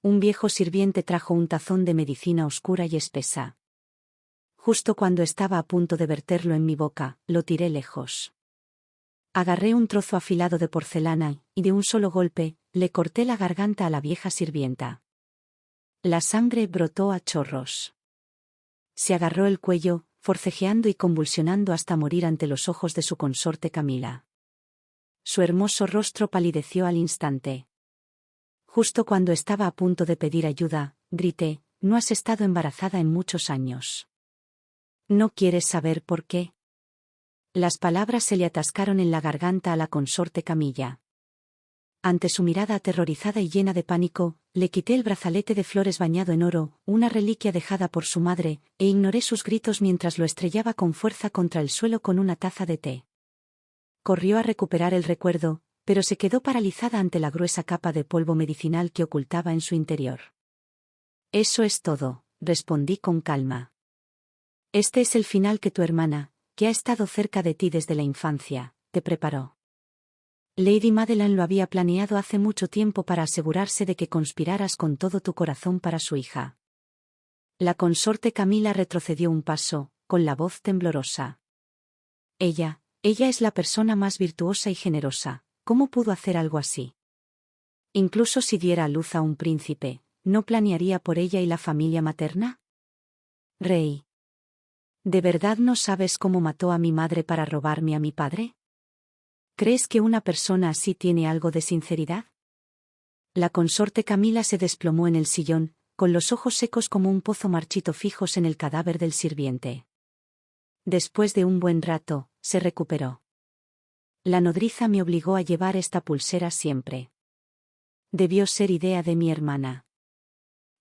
Un viejo sirviente trajo un tazón de medicina oscura y espesa. Justo cuando estaba a punto de verterlo en mi boca, lo tiré lejos. Agarré un trozo afilado de porcelana y, de un solo golpe, le corté la garganta a la vieja sirvienta. La sangre brotó a chorros. Se agarró el cuello, forcejeando y convulsionando hasta morir ante los ojos de su consorte Camila. Su hermoso rostro palideció al instante. Justo cuando estaba a punto de pedir ayuda, grité: «No has estado embarazada en muchos años. ¿No quieres saber por qué?» Las palabras se le atascaron en la garganta a la consorte Camilla. Ante su mirada aterrorizada y llena de pánico, le quité el brazalete de flores bañado en oro, una reliquia dejada por su madre, e ignoré sus gritos mientras lo estrellaba con fuerza contra el suelo con una taza de té. Corrió a recuperar el recuerdo, pero se quedó paralizada ante la gruesa capa de polvo medicinal que ocultaba en su interior. «Eso es todo», respondí con calma. «Este es el final que tu hermana, que ha estado cerca de ti desde la infancia, te preparó». Lady Madeline lo había planeado hace mucho tiempo para asegurarse de que conspiraras con todo tu corazón para su hija. La consorte Camila retrocedió un paso, con la voz temblorosa. Ella es la persona más virtuosa y generosa, ¿cómo pudo hacer algo así? Incluso si diera a luz a un príncipe, ¿no planearía por ella y la familia materna? Rey. ¿De verdad no sabes cómo mató a mi madre para robarme a mi padre? ¿Crees que una persona así tiene algo de sinceridad? La consorte Camila se desplomó en el sillón, con los ojos secos como un pozo marchito fijos en el cadáver del sirviente. Después de un buen rato, se recuperó. La nodriza me obligó a llevar esta pulsera siempre. Debió ser idea de mi hermana.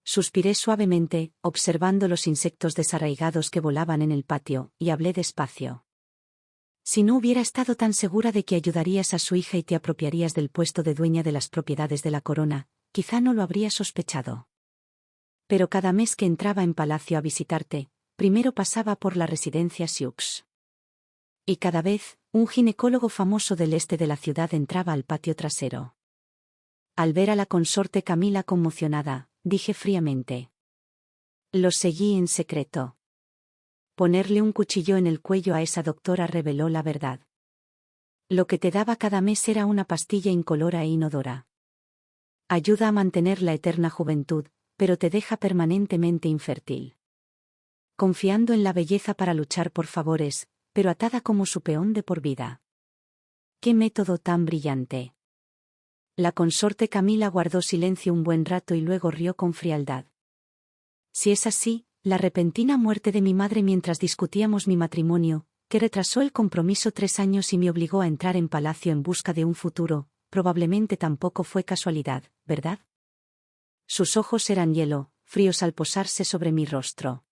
Suspiré suavemente, observando los insectos desarraigados que volaban en el patio, y hablé despacio. Si no hubiera estado tan segura de que ayudarías a su hija y te apropiarías del puesto de dueña de las propiedades de la corona, quizá no lo habría sospechado. Pero cada mes que entraba en palacio a visitarte, primero pasaba por la residencia Sioux. Y cada vez, un ginecólogo famoso del este de la ciudad entraba al patio trasero. Al ver a la consorte Camila conmocionada, dije fríamente: «Lo seguí en secreto». Ponerle un cuchillo en el cuello a esa doctora reveló la verdad. Lo que te daba cada mes era una pastilla incolora e inodora. Ayuda a mantener la eterna juventud, pero te deja permanentemente infértil. Confiando en la belleza para luchar por favores, pero atada como su peón de por vida. ¡Qué método tan brillante! La consorte Camila guardó silencio un buen rato y luego rió con frialdad. Si es así, la repentina muerte de mi madre mientras discutíamos mi matrimonio, que retrasó el compromiso 3 años y me obligó a entrar en palacio en busca de un futuro, probablemente tampoco fue casualidad, ¿verdad? Sus ojos eran hielo, fríos al posarse sobre mi rostro.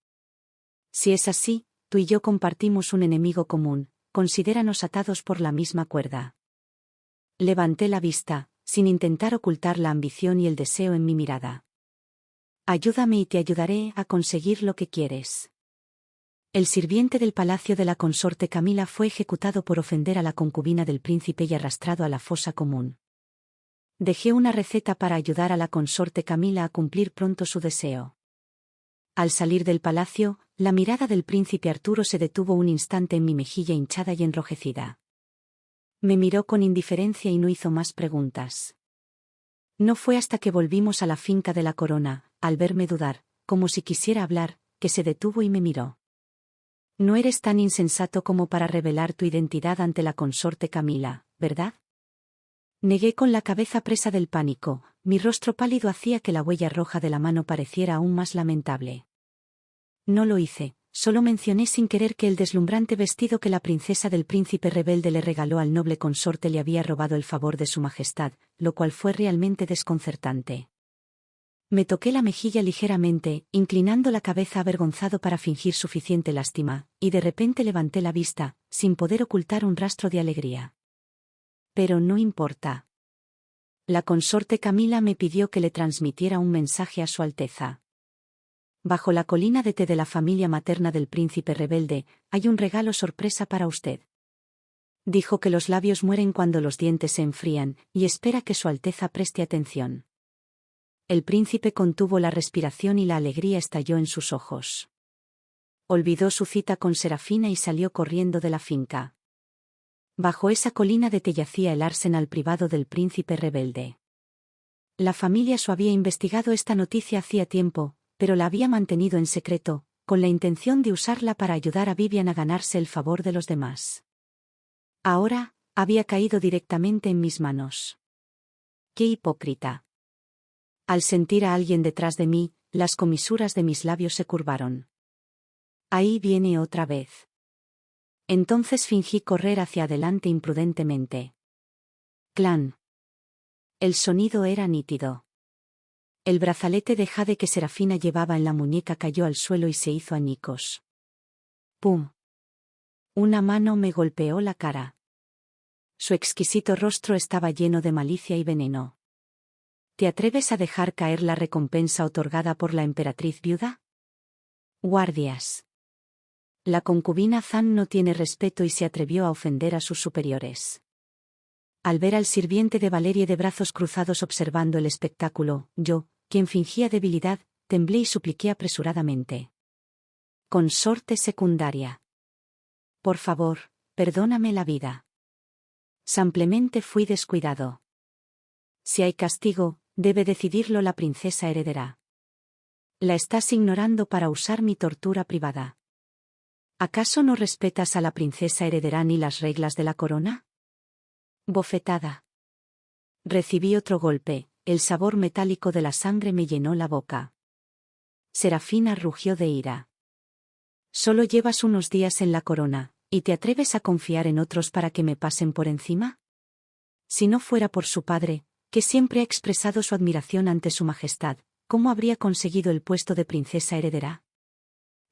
Si es así, tú y yo compartimos un enemigo común, considéranos atados por la misma cuerda. Levanté la vista, sin intentar ocultar la ambición y el deseo en mi mirada. Ayúdame y te ayudaré a conseguir lo que quieres. El sirviente del palacio de la consorte Camila fue ejecutado por ofender a la concubina del príncipe y arrastrado a la fosa común. Dejé una receta para ayudar a la consorte Camila a cumplir pronto su deseo. Al salir del palacio, la mirada del príncipe Arturo se detuvo un instante en mi mejilla hinchada y enrojecida. Me miró con indiferencia y no hizo más preguntas. No fue hasta que volvimos a la finca de la Corona, al verme dudar, como si quisiera hablar, que se detuvo y me miró. No eres tan insensato como para revelar tu identidad ante la consorte Camila, ¿verdad? Negué con la cabeza presa del pánico, mi rostro pálido hacía que la huella roja de la mano pareciera aún más lamentable. No lo hice, solo mencioné sin querer que el deslumbrante vestido que la princesa del príncipe rebelde le regaló al noble consorte le había robado el favor de su majestad, lo cual fue realmente desconcertante. Me toqué la mejilla ligeramente, inclinando la cabeza avergonzado para fingir suficiente lástima, y de repente levanté la vista, sin poder ocultar un rastro de alegría. Pero no importa. La consorte Camila me pidió que le transmitiera un mensaje a Su Alteza. Bajo la colina de té de la familia materna del príncipe rebelde, hay un regalo sorpresa para usted. Dijo que los labios mueren cuando los dientes se enfrían, y espera que Su Alteza preste atención. El príncipe contuvo la respiración y la alegría estalló en sus ojos. Olvidó su cita con Serafina y salió corriendo de la finca. Bajo esa colina de té yacía el arsenal privado del príncipe rebelde. La familia Su había investigado esta noticia hacía tiempo, pero la había mantenido en secreto, con la intención de usarla para ayudar a Vivian a ganarse el favor de los demás. Ahora, había caído directamente en mis manos. ¡Qué hipócrita! Al sentir a alguien detrás de mí, las comisuras de mis labios se curvaron. Ahí viene otra vez. Entonces fingí correr hacia adelante imprudentemente. Clan. El sonido era nítido. El brazalete de jade que Serafina llevaba en la muñeca cayó al suelo y se hizo añicos. ¡Pum! Una mano me golpeó la cara. Su exquisito rostro estaba lleno de malicia y veneno. ¿Te atreves a dejar caer la recompensa otorgada por la emperatriz viuda? Guardias. La concubina Zan no tiene respeto y se atrevió a ofender a sus superiores. Al ver al sirviente de Valerie de brazos cruzados observando el espectáculo, yo, quien fingía debilidad, temblé y supliqué apresuradamente. Consorte secundaria. Por favor, perdóname la vida. Simplemente fui descuidado. Si hay castigo, debe decidirlo la princesa heredera. La estás ignorando para usar mi tortura privada. ¿Acaso no respetas a la princesa heredera ni las reglas de la corona? Bofetada. Recibí otro golpe, el sabor metálico de la sangre me llenó la boca. Serafina rugió de ira. Solo llevas unos días en la corona, ¿y te atreves a confiar en otros para que me pasen por encima? Si no fuera por su padre, que siempre ha expresado su admiración ante su majestad, ¿cómo habría conseguido el puesto de princesa heredera?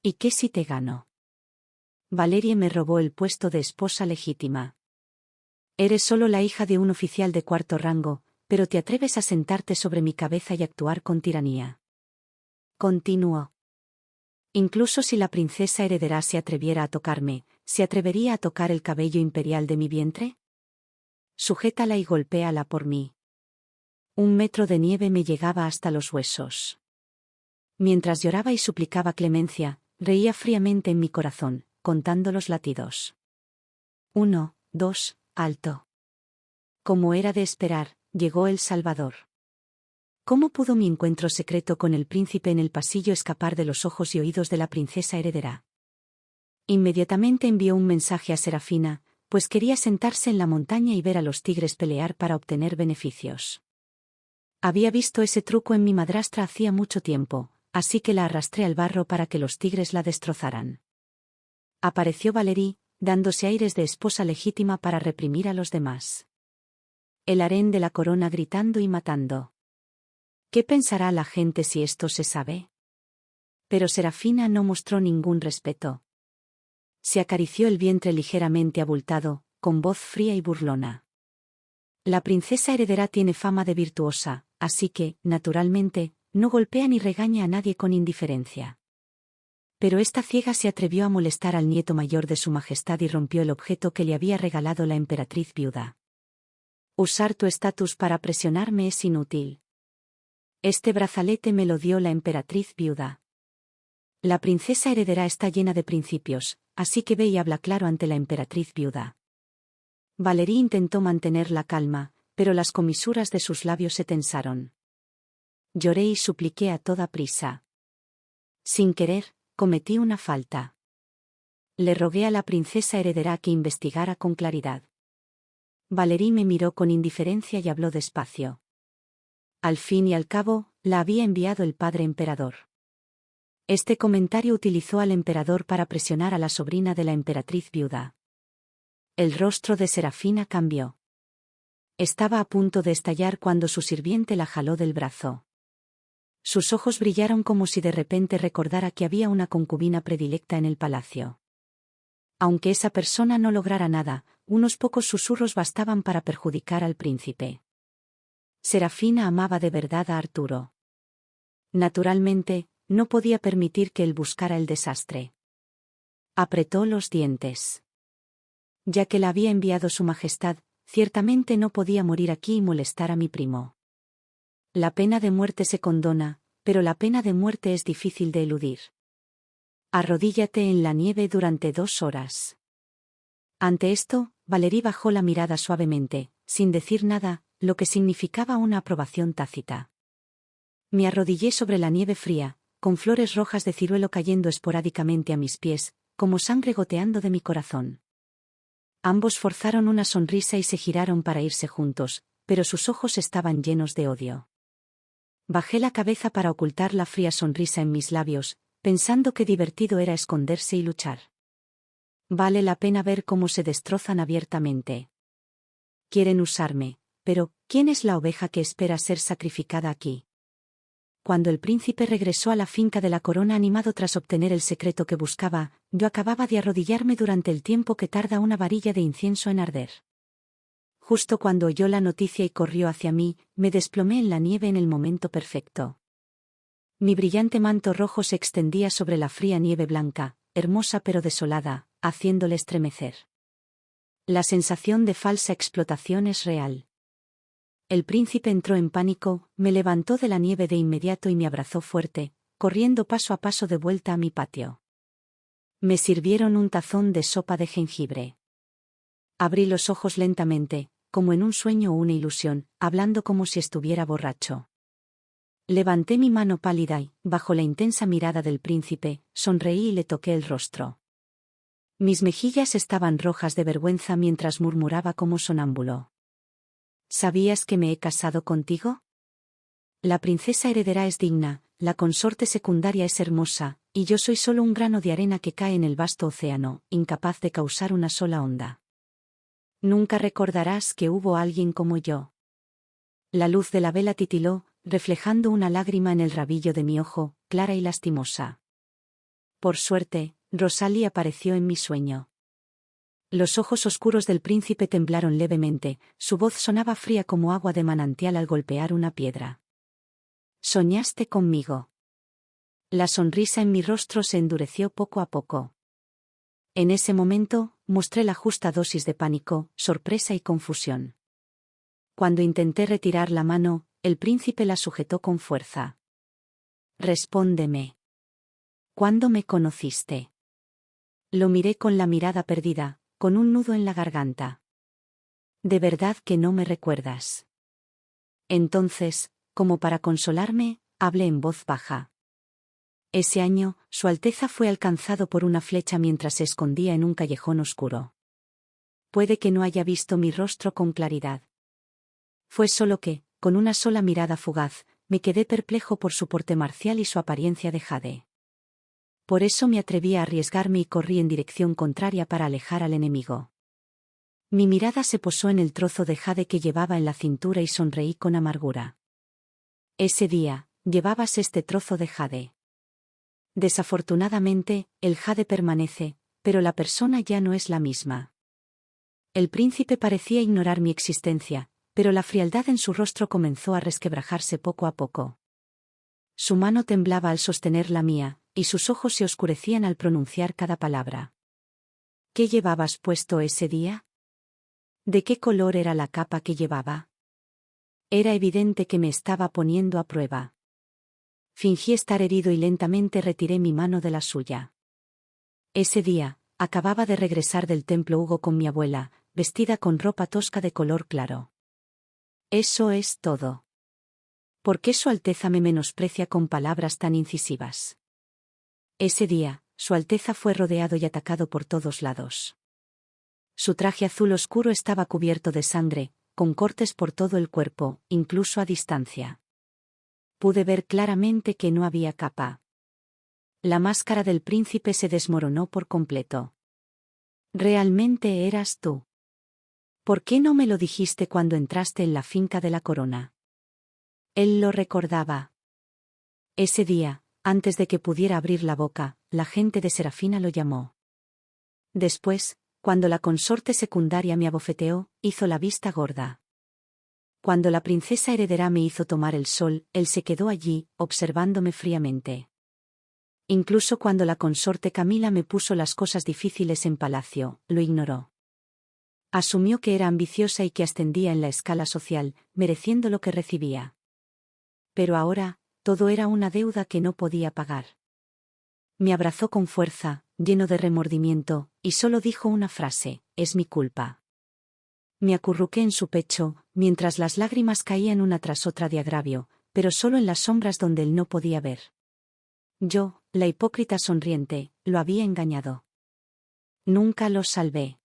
¿Y qué si te gano? Valerie me robó el puesto de esposa legítima. Eres solo la hija de un oficial de 4º rango, pero te atreves a sentarte sobre mi cabeza y actuar con tiranía. Continuó. Incluso si la princesa heredera se atreviera a tocarme, ¿se atrevería a tocar el cabello imperial de mi vientre? Sujétala y golpéala por mí. 1 metro de nieve me llegaba hasta los huesos. Mientras lloraba y suplicaba clemencia, reía fríamente en mi corazón, contando los latidos. 1, 2, alto. Como era de esperar, llegó El Salvador. ¿Cómo pudo mi encuentro secreto con el príncipe en el pasillo escapar de los ojos y oídos de la princesa heredera? Inmediatamente envió un mensaje a Serafina, pues quería sentarse en la montaña y ver a los tigres pelear para obtener beneficios. Había visto ese truco en mi madrastra hacía mucho tiempo, así que la arrastré al barro para que los tigres la destrozaran. Apareció Valerie, dándose aires de esposa legítima para reprimir a los demás. El harén de la corona gritando y matando. ¿Qué pensará la gente si esto se sabe? Pero Serafina no mostró ningún respeto. Se acarició el vientre ligeramente abultado, con voz fría y burlona. La princesa heredera tiene fama de virtuosa, así que, naturalmente, no golpea ni regaña a nadie con indiferencia. Pero esta ciega se atrevió a molestar al nieto mayor de su majestad y rompió el objeto que le había regalado la emperatriz viuda. Usar tu estatus para presionarme es inútil. Este brazalete me lo dio la emperatriz viuda. La princesa heredera está llena de principios, así que ve y habla claro ante la emperatriz viuda. Valerie intentó mantener la calma, pero las comisuras de sus labios se tensaron. Lloré y supliqué a toda prisa. Sin querer, cometí una falta. Le rogué a la princesa heredera que investigara con claridad. Valerie me miró con indiferencia y habló despacio. Al fin y al cabo, la había enviado el padre emperador. Este comentario utilizó al emperador para presionar a la sobrina de la emperatriz viuda. El rostro de Serafina cambió. Estaba a punto de estallar cuando su sirviente la jaló del brazo. Sus ojos brillaron como si de repente recordara que había una concubina predilecta en el palacio. Aunque esa persona no lograra nada, unos pocos susurros bastaban para perjudicar al príncipe. Serafina amaba de verdad a Arturo. Naturalmente, no podía permitir que él buscara el desastre. Apretó los dientes. Ya que la había enviado su majestad, ciertamente no podía morir aquí y molestar a mi primo. La pena de muerte se condona, pero la pena de muerte es difícil de eludir. Arrodíllate en la nieve durante 2 horas. Ante esto, Valerie bajó la mirada suavemente, sin decir nada, lo que significaba una aprobación tácita. Me arrodillé sobre la nieve fría, con flores rojas de ciruelo cayendo esporádicamente a mis pies, como sangre goteando de mi corazón. Ambos forzaron una sonrisa y se giraron para irse juntos, pero sus ojos estaban llenos de odio. Bajé la cabeza para ocultar la fría sonrisa en mis labios, pensando qué divertido era esconderse y luchar. Vale la pena ver cómo se destrozan abiertamente. Quieren usarme, pero ¿quién es la oveja que espera ser sacrificada aquí? Cuando el príncipe regresó a la finca de la corona animado tras obtener el secreto que buscaba, yo acababa de arrodillarme durante el tiempo que tarda una varilla de incienso en arder. Justo cuando oyó la noticia y corrió hacia mí, me desplomé en la nieve en el momento perfecto. Mi brillante manto rojo se extendía sobre la fría nieve blanca, hermosa pero desolada, haciéndole estremecer. La sensación de falsa explotación es real. El príncipe entró en pánico, me levantó de la nieve de inmediato y me abrazó fuerte, corriendo paso a paso de vuelta a mi patio. Me sirvieron un tazón de sopa de jengibre. Abrí los ojos lentamente, como en un sueño o una ilusión, hablando como si estuviera borracho. Levanté mi mano pálida y, bajo la intensa mirada del príncipe, sonreí y le toqué el rostro. Mis mejillas estaban rojas de vergüenza mientras murmuraba como sonámbulo. ¿Sabías que me he casado contigo? La princesa heredera es digna, la consorte secundaria es hermosa, y yo soy solo un grano de arena que cae en el vasto océano, incapaz de causar una sola onda. Nunca recordarás que hubo alguien como yo. La luz de la vela titiló, reflejando una lágrima en el rabillo de mi ojo, clara y lastimosa. Por suerte, Rosalie apareció en mi sueño. Los ojos oscuros del príncipe temblaron levemente, su voz sonaba fría como agua de manantial al golpear una piedra. ¿Soñaste conmigo? La sonrisa en mi rostro se endureció poco a poco. En ese momento, mostré la justa dosis de pánico, sorpresa y confusión. Cuando intenté retirar la mano, el príncipe la sujetó con fuerza. Respóndeme. ¿Cuándo me conociste? Lo miré con la mirada perdida, con un nudo en la garganta. ¿De verdad que no me recuerdas? Entonces, como para consolarme, hablé en voz baja. Ese año, Su Alteza fue alcanzado por una flecha mientras se escondía en un callejón oscuro. Puede que no haya visto mi rostro con claridad. Fue solo que, con una sola mirada fugaz, me quedé perplejo por su porte marcial y su apariencia de jade. Por eso me atreví a arriesgarme y corrí en dirección contraria para alejar al enemigo. Mi mirada se posó en el trozo de jade que llevaba en la cintura y sonreí con amargura. Ese día, llevabas este trozo de jade. Desafortunadamente, el jade permanece, pero la persona ya no es la misma. El príncipe parecía ignorar mi existencia, pero la frialdad en su rostro comenzó a resquebrajarse poco a poco. Su mano temblaba al sostener la mía, y sus ojos se oscurecían al pronunciar cada palabra. ¿Qué llevabas puesto ese día? ¿De qué color era la capa que llevaba? Era evidente que me estaba poniendo a prueba. Fingí estar herido y lentamente retiré mi mano de la suya. Ese día, acababa de regresar del templo Hugo con mi abuela, vestida con ropa tosca de color claro. Eso es todo. ¿Por qué Su Alteza me menosprecia con palabras tan incisivas? Ese día, Su Alteza fue rodeado y atacado por todos lados. Su traje azul oscuro estaba cubierto de sangre, con cortes por todo el cuerpo, incluso a distancia. Pude ver claramente que no había capa. La máscara del príncipe se desmoronó por completo. ¿Realmente eras tú? ¿Por qué no me lo dijiste cuando entraste en la finca de la corona? Él lo recordaba. Ese día, antes de que pudiera abrir la boca, la gente de Serafina lo llamó. Después, cuando la consorte secundaria me abofeteó, hizo la vista gorda. Cuando la princesa heredera me hizo tomar el sol, él se quedó allí, observándome fríamente. Incluso cuando la consorte Camila me puso las cosas difíciles en palacio, lo ignoró. Asumió que era ambiciosa y que ascendía en la escala social, mereciendo lo que recibía. Pero ahora, todo era una deuda que no podía pagar. Me abrazó con fuerza, lleno de remordimiento, y solo dijo una frase: «Es mi culpa». Me acurruqué en su pecho, mientras las lágrimas caían una tras otra de agravio, pero solo en las sombras donde él no podía ver. Yo, la hipócrita sonriente, lo había engañado. Nunca lo salvé.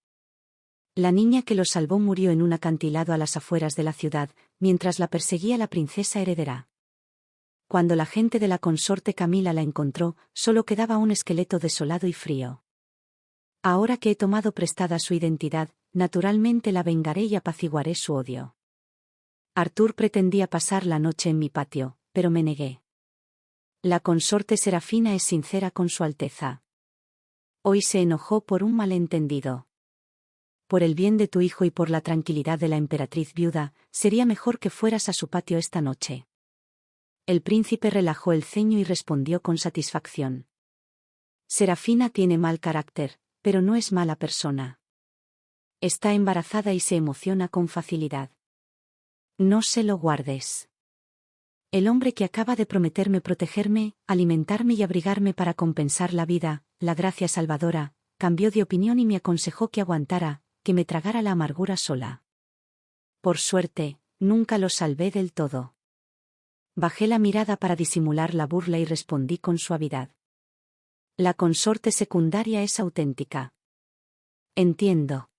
La niña que lo salvó murió en un acantilado a las afueras de la ciudad, mientras la perseguía la princesa heredera. Cuando la gente de la consorte Camila la encontró, solo quedaba un esqueleto desolado y frío. Ahora que he tomado prestada su identidad, naturalmente la vengaré y apaciguaré su odio. Arthur pretendía pasar la noche en mi patio, pero me negué. La consorte Serafina es sincera con Su Alteza. Hoy se enojó por un malentendido. Por el bien de tu hijo y por la tranquilidad de la emperatriz viuda, sería mejor que fueras a su patio esta noche. El príncipe relajó el ceño y respondió con satisfacción. Serafina tiene mal carácter, pero no es mala persona. Está embarazada y se emociona con facilidad. No se lo guardes. El hombre que acaba de prometerme protegerme, alimentarme y abrigarme para compensar la vida, la gracia salvadora, cambió de opinión y me aconsejó que aguantara, que me tragara la amargura sola. Por suerte, nunca lo salvé del todo. Bajé la mirada para disimular la burla y respondí con suavidad. La consorte secundaria es auténtica. Entiendo.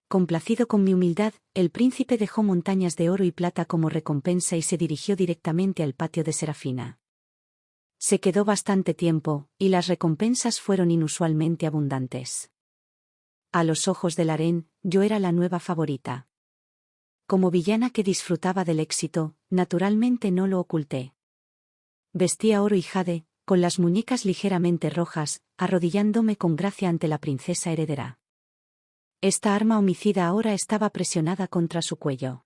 Complacido con mi humildad, el príncipe dejó montañas de oro y plata como recompensa y se dirigió directamente al patio de Serafina. Se quedó bastante tiempo, y las recompensas fueron inusualmente abundantes. A los ojos del harén, yo era la nueva favorita. Como villana que disfrutaba del éxito, naturalmente no lo oculté. Vestía oro y jade, con las muñecas ligeramente rojas, arrodillándome con gracia ante la princesa heredera. Esta arma homicida ahora estaba presionada contra su cuello.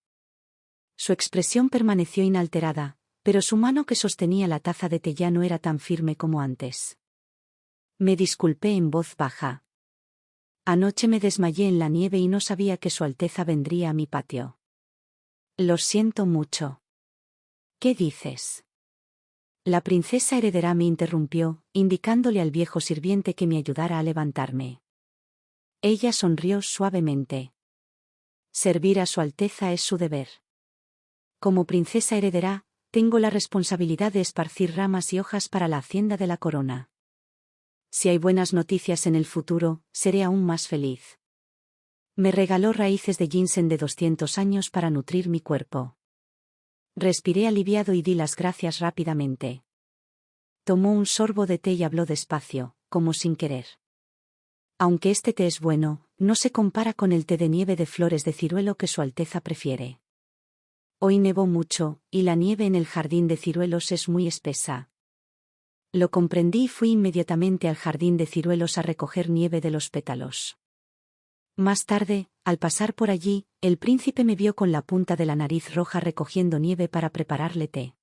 Su expresión permaneció inalterada, pero su mano que sostenía la taza de té ya no era tan firme como antes. Me disculpé en voz baja. Anoche me desmayé en la nieve y no sabía que Su Alteza vendría a mi patio. Lo siento mucho. ¿Qué dices? La princesa heredera me interrumpió, indicándole al viejo sirviente que me ayudara a levantarme. Ella sonrió suavemente. Servir a Su Alteza es su deber. Como princesa heredera, tengo la responsabilidad de esparcir ramas y hojas para la hacienda de la corona. Si hay buenas noticias en el futuro, seré aún más feliz. Me regaló raíces de ginseng de 200 años para nutrir mi cuerpo. Respiré aliviado y di las gracias rápidamente. Tomó un sorbo de té y habló despacio, como sin querer. Aunque este té es bueno, no se compara con el té de nieve de flores de ciruelo que Su Alteza prefiere. Hoy nevó mucho, y la nieve en el jardín de ciruelos es muy espesa. Lo comprendí y fui inmediatamente al jardín de ciruelos a recoger nieve de los pétalos. Más tarde, al pasar por allí, el príncipe me vio con la punta de la nariz roja recogiendo nieve para prepararle té.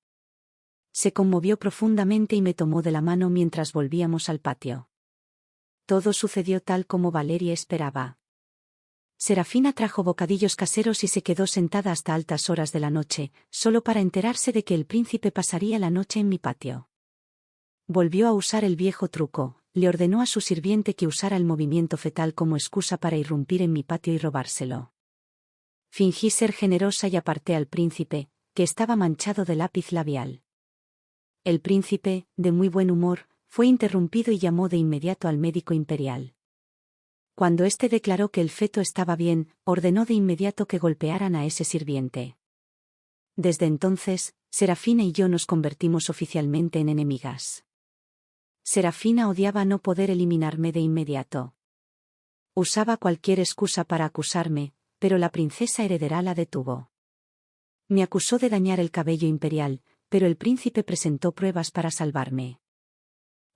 Se conmovió profundamente y me tomó de la mano mientras volvíamos al patio. Todo sucedió tal como Valeria esperaba. Serafina trajo bocadillos caseros y se quedó sentada hasta altas horas de la noche, solo para enterarse de que el príncipe pasaría la noche en mi patio. Volvió a usar el viejo truco, le ordenó a su sirviente que usara el movimiento fetal como excusa para irrumpir en mi patio y robárselo. Fingí ser generosa y aparté al príncipe, que estaba manchado de lápiz labial. El príncipe, de muy buen humor, fue interrumpido y llamó de inmediato al médico imperial. Cuando éste declaró que el feto estaba bien, ordenó de inmediato que golpearan a ese sirviente. Desde entonces, Serafina y yo nos convertimos oficialmente en enemigas. Serafina odiaba no poder eliminarme de inmediato. Usaba cualquier excusa para acusarme, pero la princesa heredera la detuvo. Me acusó de dañar el cabello imperial, pero el príncipe presentó pruebas para salvarme.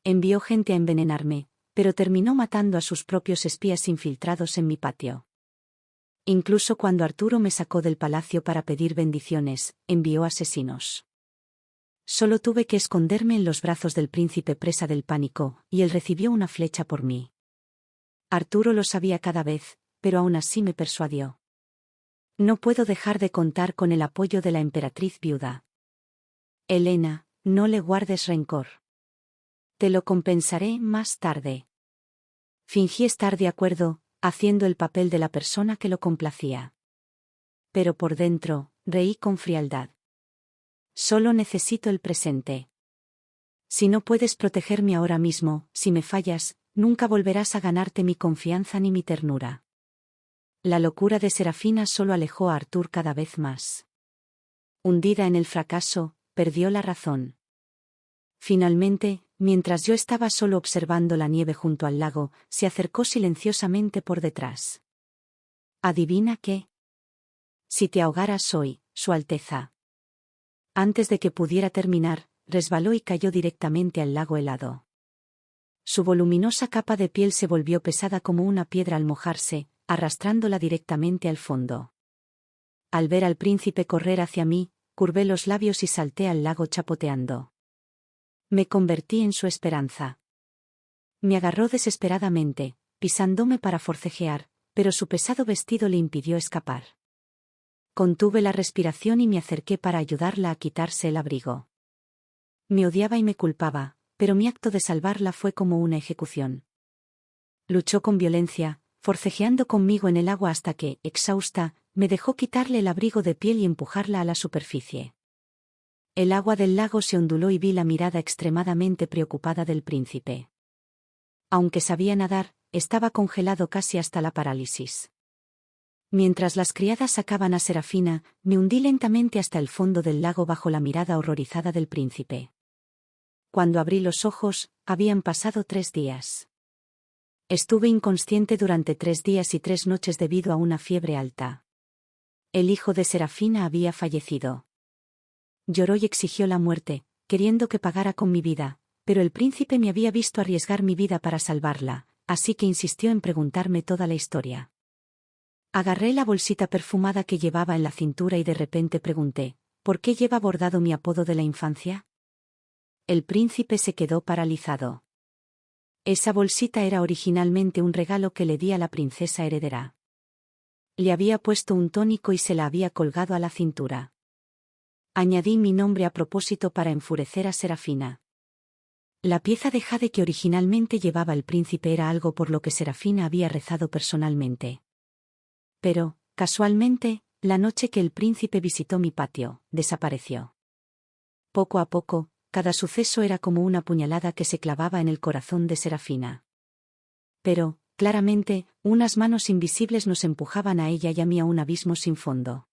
Envió gente a envenenarme, pero terminó matando a sus propios espías infiltrados en mi patio. Incluso cuando Arturo me sacó del palacio para pedir bendiciones, envió asesinos. Solo tuve que esconderme en los brazos del príncipe presa del pánico, y él recibió una flecha por mí. Arturo lo sabía cada vez, pero aún así me persuadió. No puedo dejar de contar con el apoyo de la emperatriz viuda. Helena, no le guardes rencor. Te lo compensaré más tarde. Fingí estar de acuerdo, haciendo el papel de la persona que lo complacía. Pero por dentro, reí con frialdad. Solo necesito el presente. Si no puedes protegerme ahora mismo, si me fallas, nunca volverás a ganarte mi confianza ni mi ternura. La locura de Serafina solo alejó a Artur cada vez más. Hundida en el fracaso, perdió la razón. Finalmente, mientras yo estaba solo observando la nieve junto al lago, se acercó silenciosamente por detrás. ¿Adivina qué? Si te ahogaras hoy, Su Alteza. Antes de que pudiera terminar, resbaló y cayó directamente al lago helado. Su voluminosa capa de piel se volvió pesada como una piedra al mojarse, arrastrándola directamente al fondo. Al ver al príncipe correr hacia mí, curvé los labios y salté al lago chapoteando. Me convertí en su esperanza. Me agarró desesperadamente, pisándome para forcejear, pero su pesado vestido le impidió escapar. Contuve la respiración y me acerqué para ayudarla a quitarse el abrigo. Me odiaba y me culpaba, pero mi acto de salvarla fue como una ejecución. Luchó con violencia, forcejeando conmigo en el agua hasta que, exhausta, me dejó quitarle el abrigo de piel y empujarla a la superficie. El agua del lago se onduló y vi la mirada extremadamente preocupada del príncipe. Aunque sabía nadar, estaba congelado casi hasta la parálisis. Mientras las criadas sacaban a Serafina, me hundí lentamente hasta el fondo del lago bajo la mirada horrorizada del príncipe. Cuando abrí los ojos, habían pasado 3 días. Estuve inconsciente durante 3 días y 3 noches debido a una fiebre alta. El hijo de Serafina había fallecido. Lloró y exigió la muerte, queriendo que pagara con mi vida, pero el príncipe me había visto arriesgar mi vida para salvarla, así que insistió en preguntarme toda la historia. Agarré la bolsita perfumada que llevaba en la cintura y de repente pregunté, ¿por qué lleva bordado mi apodo de la infancia? El príncipe se quedó paralizado. Esa bolsita era originalmente un regalo que le di a la princesa heredera. Le había puesto un tónico y se la había colgado a la cintura. Añadí mi nombre a propósito para enfurecer a Serafina. La pieza de jade que originalmente llevaba el príncipe era algo por lo que Serafina había rezado personalmente. Pero, casualmente, la noche que el príncipe visitó mi patio, desapareció. Poco a poco, cada suceso era como una puñalada que se clavaba en el corazón de Serafina. Pero, Claramente, unas manos invisibles nos empujaban a ella y a mí a un abismo sin fondo.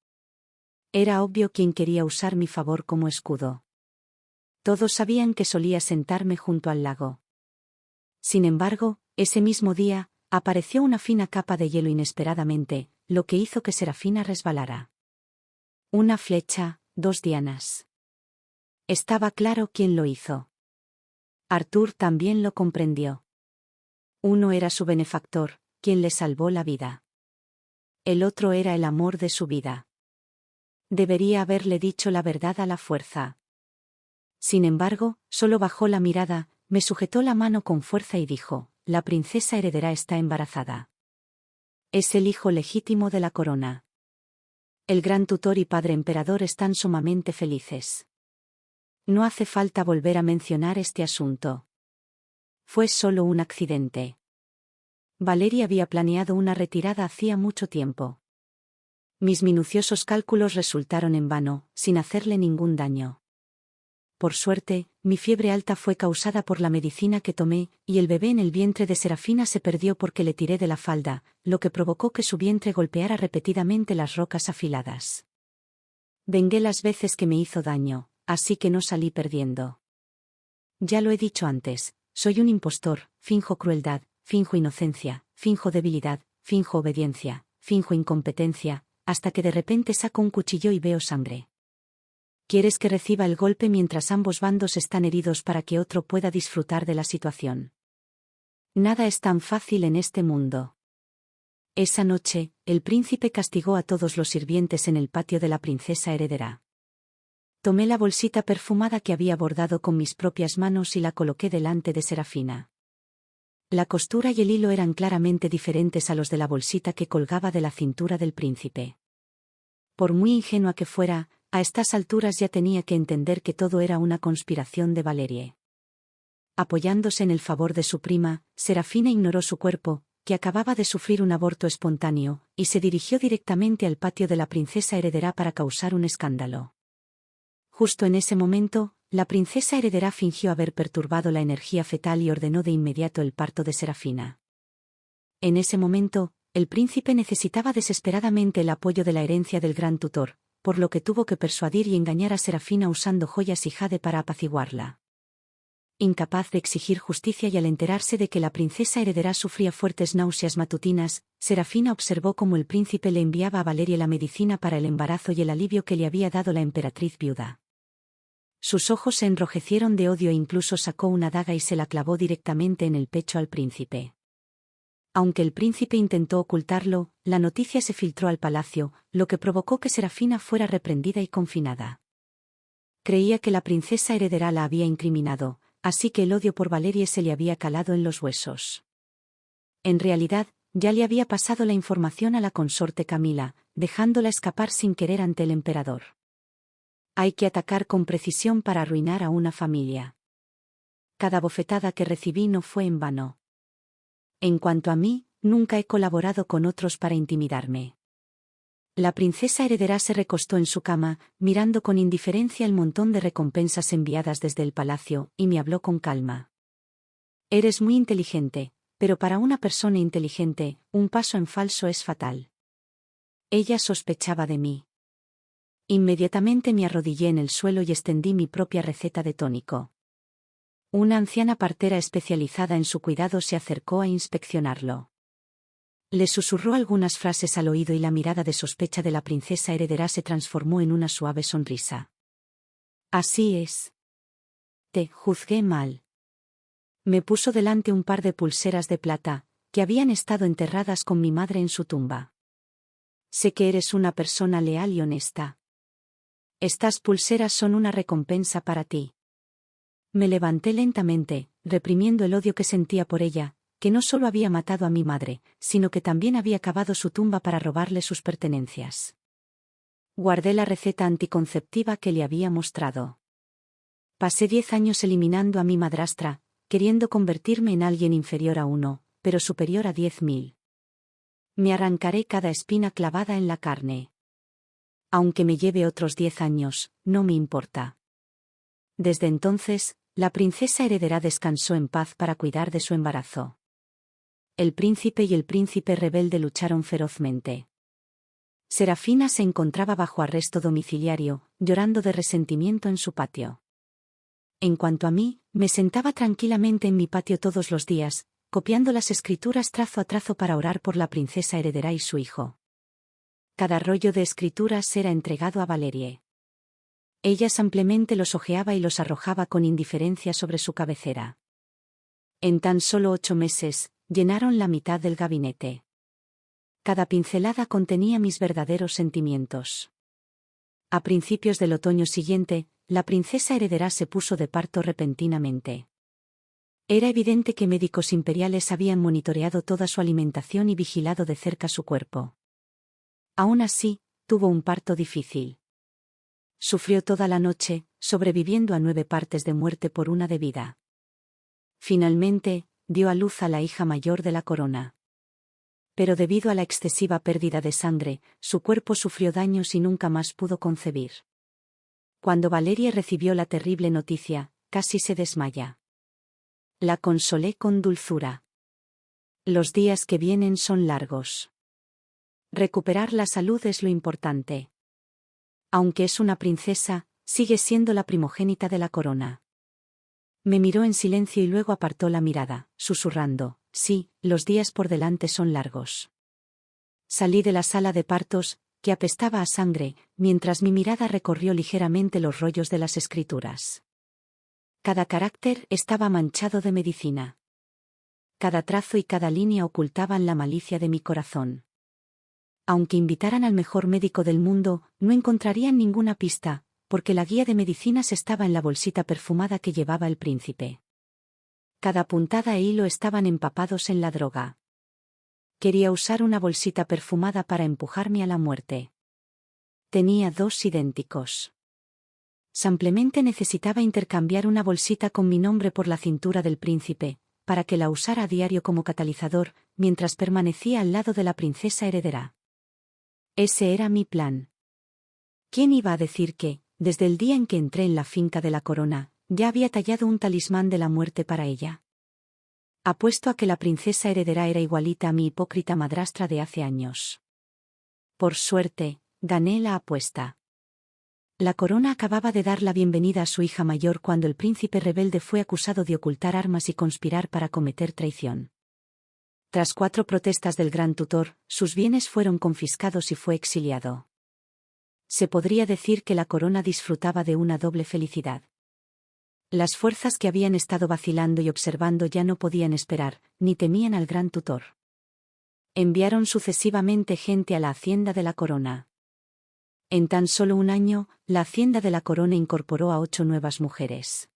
Era obvio quién quería usar mi favor como escudo. Todos sabían que solía sentarme junto al lago. Sin embargo, ese mismo día, apareció una fina capa de hielo inesperadamente, lo que hizo que Serafina resbalara. Una flecha, 2 dianas. Estaba claro quién lo hizo. Arthur también lo comprendió. Uno era su benefactor, quien le salvó la vida. El otro era el amor de su vida. Debería haberle dicho la verdad a la fuerza. Sin embargo, solo bajó la mirada, me sujetó la mano con fuerza y dijo: la princesa heredera está embarazada. Es el hijo legítimo de la corona. El gran tutor y padre emperador están sumamente felices. No hace falta volver a mencionar este asunto. Fue solo un accidente. Valeria había planeado una retirada hacía mucho tiempo. Mis minuciosos cálculos resultaron en vano, sin hacerle ningún daño. Por suerte, mi fiebre alta fue causada por la medicina que tomé, y el bebé en el vientre de Serafina se perdió porque le tiré de la falda, lo que provocó que su vientre golpeara repetidamente las rocas afiladas. Vengué las veces que me hizo daño, así que no salí perdiendo. Ya lo he dicho antes, soy un impostor, finjo crueldad, finjo inocencia, finjo debilidad, finjo obediencia, finjo incompetencia, hasta que de repente saco un cuchillo y veo sangre. ¿Quieres que reciba el golpe mientras ambos bandos están heridos para que otro pueda disfrutar de la situación? Nada es tan fácil en este mundo. Esa noche, el príncipe castigó a todos los sirvientes en el patio de la princesa heredera. Tomé la bolsita perfumada que había bordado con mis propias manos y la coloqué delante de Serafina. La costura y el hilo eran claramente diferentes a los de la bolsita que colgaba de la cintura del príncipe. Por muy ingenua que fuera, a estas alturas ya tenía que entender que todo era una conspiración de Valerie. Apoyándose en el favor de su prima, Serafina ignoró su cuerpo, que acababa de sufrir un aborto espontáneo, y se dirigió directamente al patio de la princesa heredera para causar un escándalo. Justo en ese momento, la princesa heredera fingió haber perturbado la energía fetal y ordenó de inmediato el parto de Serafina. En ese momento, el príncipe necesitaba desesperadamente el apoyo de la herencia del gran tutor, por lo que tuvo que persuadir y engañar a Serafina usando joyas y jade para apaciguarla. Incapaz de exigir justicia y al enterarse de que la princesa heredera sufría fuertes náuseas matutinas, Serafina observó cómo el príncipe le enviaba a Valeria la medicina para el embarazo y el alivio que le había dado la emperatriz viuda. Sus ojos se enrojecieron de odio e incluso sacó una daga y se la clavó directamente en el pecho al príncipe. Aunque el príncipe intentó ocultarlo, la noticia se filtró al palacio, lo que provocó que Serafina fuera reprendida y confinada. Creía que la princesa heredera la había incriminado, así que el odio por Valerie se le había calado en los huesos. En realidad, ya le había pasado la información a la consorte Camila, dejándola escapar sin querer ante el emperador. Hay que atacar con precisión para arruinar a una familia. Cada bofetada que recibí no fue en vano. En cuanto a mí, nunca he colaborado con otros para intimidarme. La princesa heredera se recostó en su cama, mirando con indiferencia el montón de recompensas enviadas desde el palacio, y me habló con calma. Eres muy inteligente, pero para una persona inteligente, un paso en falso es fatal. Ella sospechaba de mí. Inmediatamente me arrodillé en el suelo y extendí mi propia receta de tónico. Una anciana partera especializada en su cuidado se acercó a inspeccionarlo. Le susurró algunas frases al oído y la mirada de sospecha de la princesa heredera se transformó en una suave sonrisa. Así es. Te juzgué mal. Me puso delante un par de pulseras de plata, que habían estado enterradas con mi madre en su tumba. Sé que eres una persona leal y honesta. Estas pulseras son una recompensa para ti. Me levanté lentamente, reprimiendo el odio que sentía por ella, que no solo había matado a mi madre, sino que también había cavado su tumba para robarle sus pertenencias. Guardé la receta anticonceptiva que le había mostrado. Pasé 10 años eliminando a mi madrastra, queriendo convertirme en alguien inferior a 1, pero superior a 10.000. Me arrancaré cada espina clavada en la carne. Aunque me lleve otros 10 años, no me importa. Desde entonces, la princesa heredera descansó en paz para cuidar de su embarazo. El príncipe y el príncipe rebelde lucharon ferozmente. Serafina se encontraba bajo arresto domiciliario, llorando de resentimiento en su patio. En cuanto a mí, me sentaba tranquilamente en mi patio todos los días, copiando las escrituras trazo a trazo para orar por la princesa heredera y su hijo. Cada rollo de escrituras era entregado a Valerie. Ella ampliamente los hojeaba y los arrojaba con indiferencia sobre su cabecera. En tan solo 8 meses, llenaron la mitad del gabinete. Cada pincelada contenía mis verdaderos sentimientos. A principios del otoño siguiente, la princesa heredera se puso de parto repentinamente. Era evidente que médicos imperiales habían monitoreado toda su alimentación y vigilado de cerca su cuerpo. Aún así, tuvo un parto difícil. Sufrió toda la noche, sobreviviendo a 9 partes de muerte por una de vida. Finalmente, dio a luz a la hija mayor de la corona. Pero debido a la excesiva pérdida de sangre, su cuerpo sufrió daños y nunca más pudo concebir. Cuando Valerie recibió la terrible noticia, casi se desmaya. La consolé con dulzura. Los días que vienen son largos. Recuperar la salud es lo importante. Aunque es una princesa, sigue siendo la primogénita de la corona. Me miró en silencio y luego apartó la mirada, susurrando: sí, los días por delante son largos. Salí de la sala de partos, que apestaba a sangre, mientras mi mirada recorrió ligeramente los rollos de las escrituras. Cada carácter estaba manchado de medicina. Cada trazo y cada línea ocultaban la malicia de mi corazón. Aunque invitaran al mejor médico del mundo, no encontrarían ninguna pista, porque la guía de medicinas estaba en la bolsita perfumada que llevaba el príncipe. Cada puntada e hilo estaban empapados en la droga. Quería usar una bolsita perfumada para empujarme a la muerte. Tenía 2 idénticos. Simplemente necesitaba intercambiar una bolsita con mi nombre por la cintura del príncipe, para que la usara a diario como catalizador, mientras permanecía al lado de la princesa heredera. Ese era mi plan. ¿Quién iba a decir que, desde el día en que entré en la finca de la corona, ya había tallado un talismán de la muerte para ella? Apuesto a que la princesa heredera era igualita a mi hipócrita madrastra de hace años. Por suerte, gané la apuesta. La corona acababa de dar la bienvenida a su hija mayor cuando el príncipe rebelde fue acusado de ocultar armas y conspirar para cometer traición. Tras 4 protestas del gran tutor, sus bienes fueron confiscados y fue exiliado. Se podría decir que la corona disfrutaba de una doble felicidad. Las fuerzas que habían estado vacilando y observando ya no podían esperar, ni temían al gran tutor. Enviaron sucesivamente gente a la hacienda de la corona. En tan solo un año, la hacienda de la corona incorporó a 8 nuevas mujeres.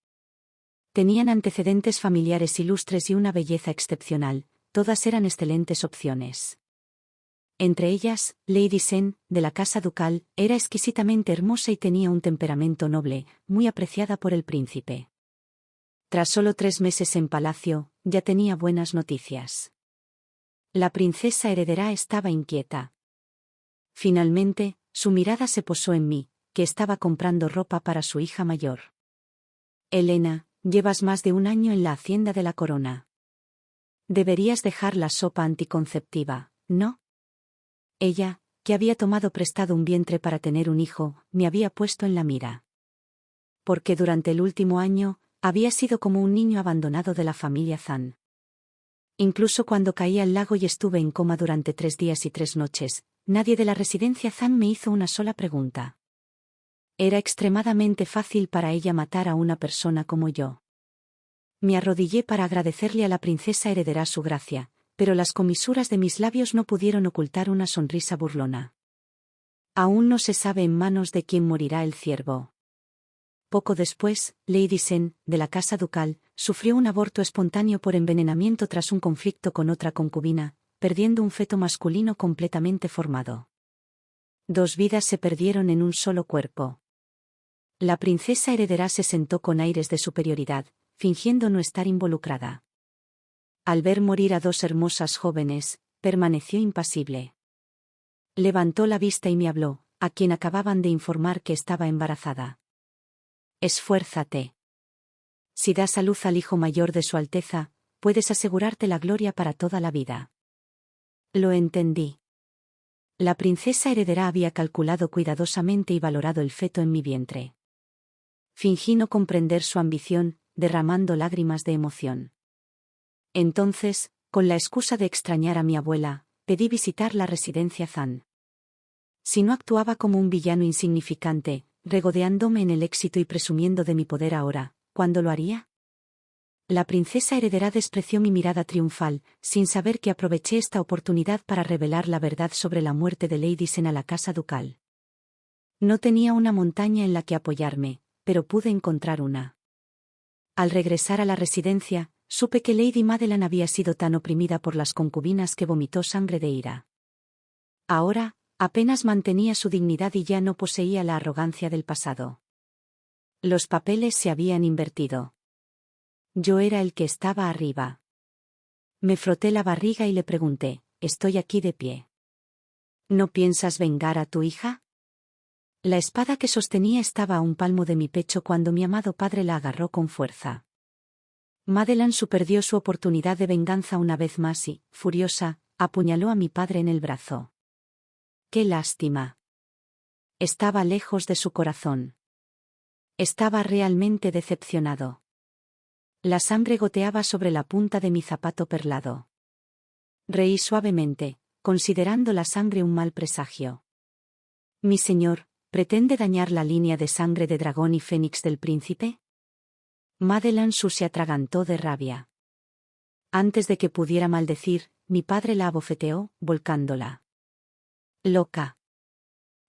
Tenían antecedentes familiares ilustres y una belleza excepcional, todas eran excelentes opciones. Entre ellas, Lady Sen, de la casa ducal, era exquisitamente hermosa y tenía un temperamento noble, muy apreciada por el príncipe. Tras solo 3 meses en palacio, ya tenía buenas noticias. La princesa heredera estaba inquieta. Finalmente, su mirada se posó en mí, que estaba comprando ropa para su hija mayor. Helena, llevas más de un año en la hacienda de la corona. Deberías dejar la sopa anticonceptiva, ¿no? Ella, que había tomado prestado un vientre para tener un hijo, me había puesto en la mira. Porque durante el último año, había sido como un niño abandonado de la familia Zan. Incluso cuando caí al lago y estuve en coma durante 3 días y 3 noches, nadie de la residencia Zan me hizo una sola pregunta. Era extremadamente fácil para ella matar a una persona como yo. Me arrodillé para agradecerle a la princesa heredera su gracia, pero las comisuras de mis labios no pudieron ocultar una sonrisa burlona. Aún no se sabe en manos de quién morirá el ciervo. Poco después, Lady Sen, de la casa ducal, sufrió un aborto espontáneo por envenenamiento tras un conflicto con otra concubina, perdiendo un feto masculino completamente formado. 2 vidas se perdieron en un solo cuerpo. La princesa heredera se sentó con aires de superioridad, fingiendo no estar involucrada. Al ver morir a 2 hermosas jóvenes, permaneció impasible. Levantó la vista y me habló, a quien acababan de informar que estaba embarazada. Esfuérzate. Si das a luz al hijo mayor de su Alteza, puedes asegurarte la gloria para toda la vida. Lo entendí. La princesa heredera había calculado cuidadosamente y valorado el feto en mi vientre. Fingí no comprender su ambición, derramando lágrimas de emoción. Entonces, con la excusa de extrañar a mi abuela, pedí visitar la residencia Zan. Si no actuaba como un villano insignificante, regodeándome en el éxito y presumiendo de mi poder ahora, ¿cuándo lo haría? La princesa heredera despreció mi mirada triunfal, sin saber que aproveché esta oportunidad para revelar la verdad sobre la muerte de Lady Sen a la casa ducal. No tenía una montaña en la que apoyarme, pero pude encontrar una. Al regresar a la residencia, supe que Lady Madeline había sido tan oprimida por las concubinas que vomitó sangre de ira. Ahora, apenas mantenía su dignidad y ya no poseía la arrogancia del pasado. Los papeles se habían invertido. Yo era el que estaba arriba. Me froté la barriga y le pregunté, «¿Estoy aquí de pie? ¿No piensas vengar a tu hija?» La espada que sostenía estaba a un palmo de mi pecho cuando mi amado padre la agarró con fuerza. Madeline perdió su oportunidad de venganza una vez más y, furiosa, apuñaló a mi padre en el brazo. ¡Qué lástima! Estaba lejos de su corazón. Estaba realmente decepcionado. La sangre goteaba sobre la punta de mi zapato perlado. Reí suavemente, considerando la sangre un mal presagio. «Mi señor, ¿pretende dañar la línea de sangre de dragón y fénix del príncipe?» Madeline se atragantó de rabia. Antes de que pudiera maldecir, mi padre la abofeteó, volcándola. «Loca.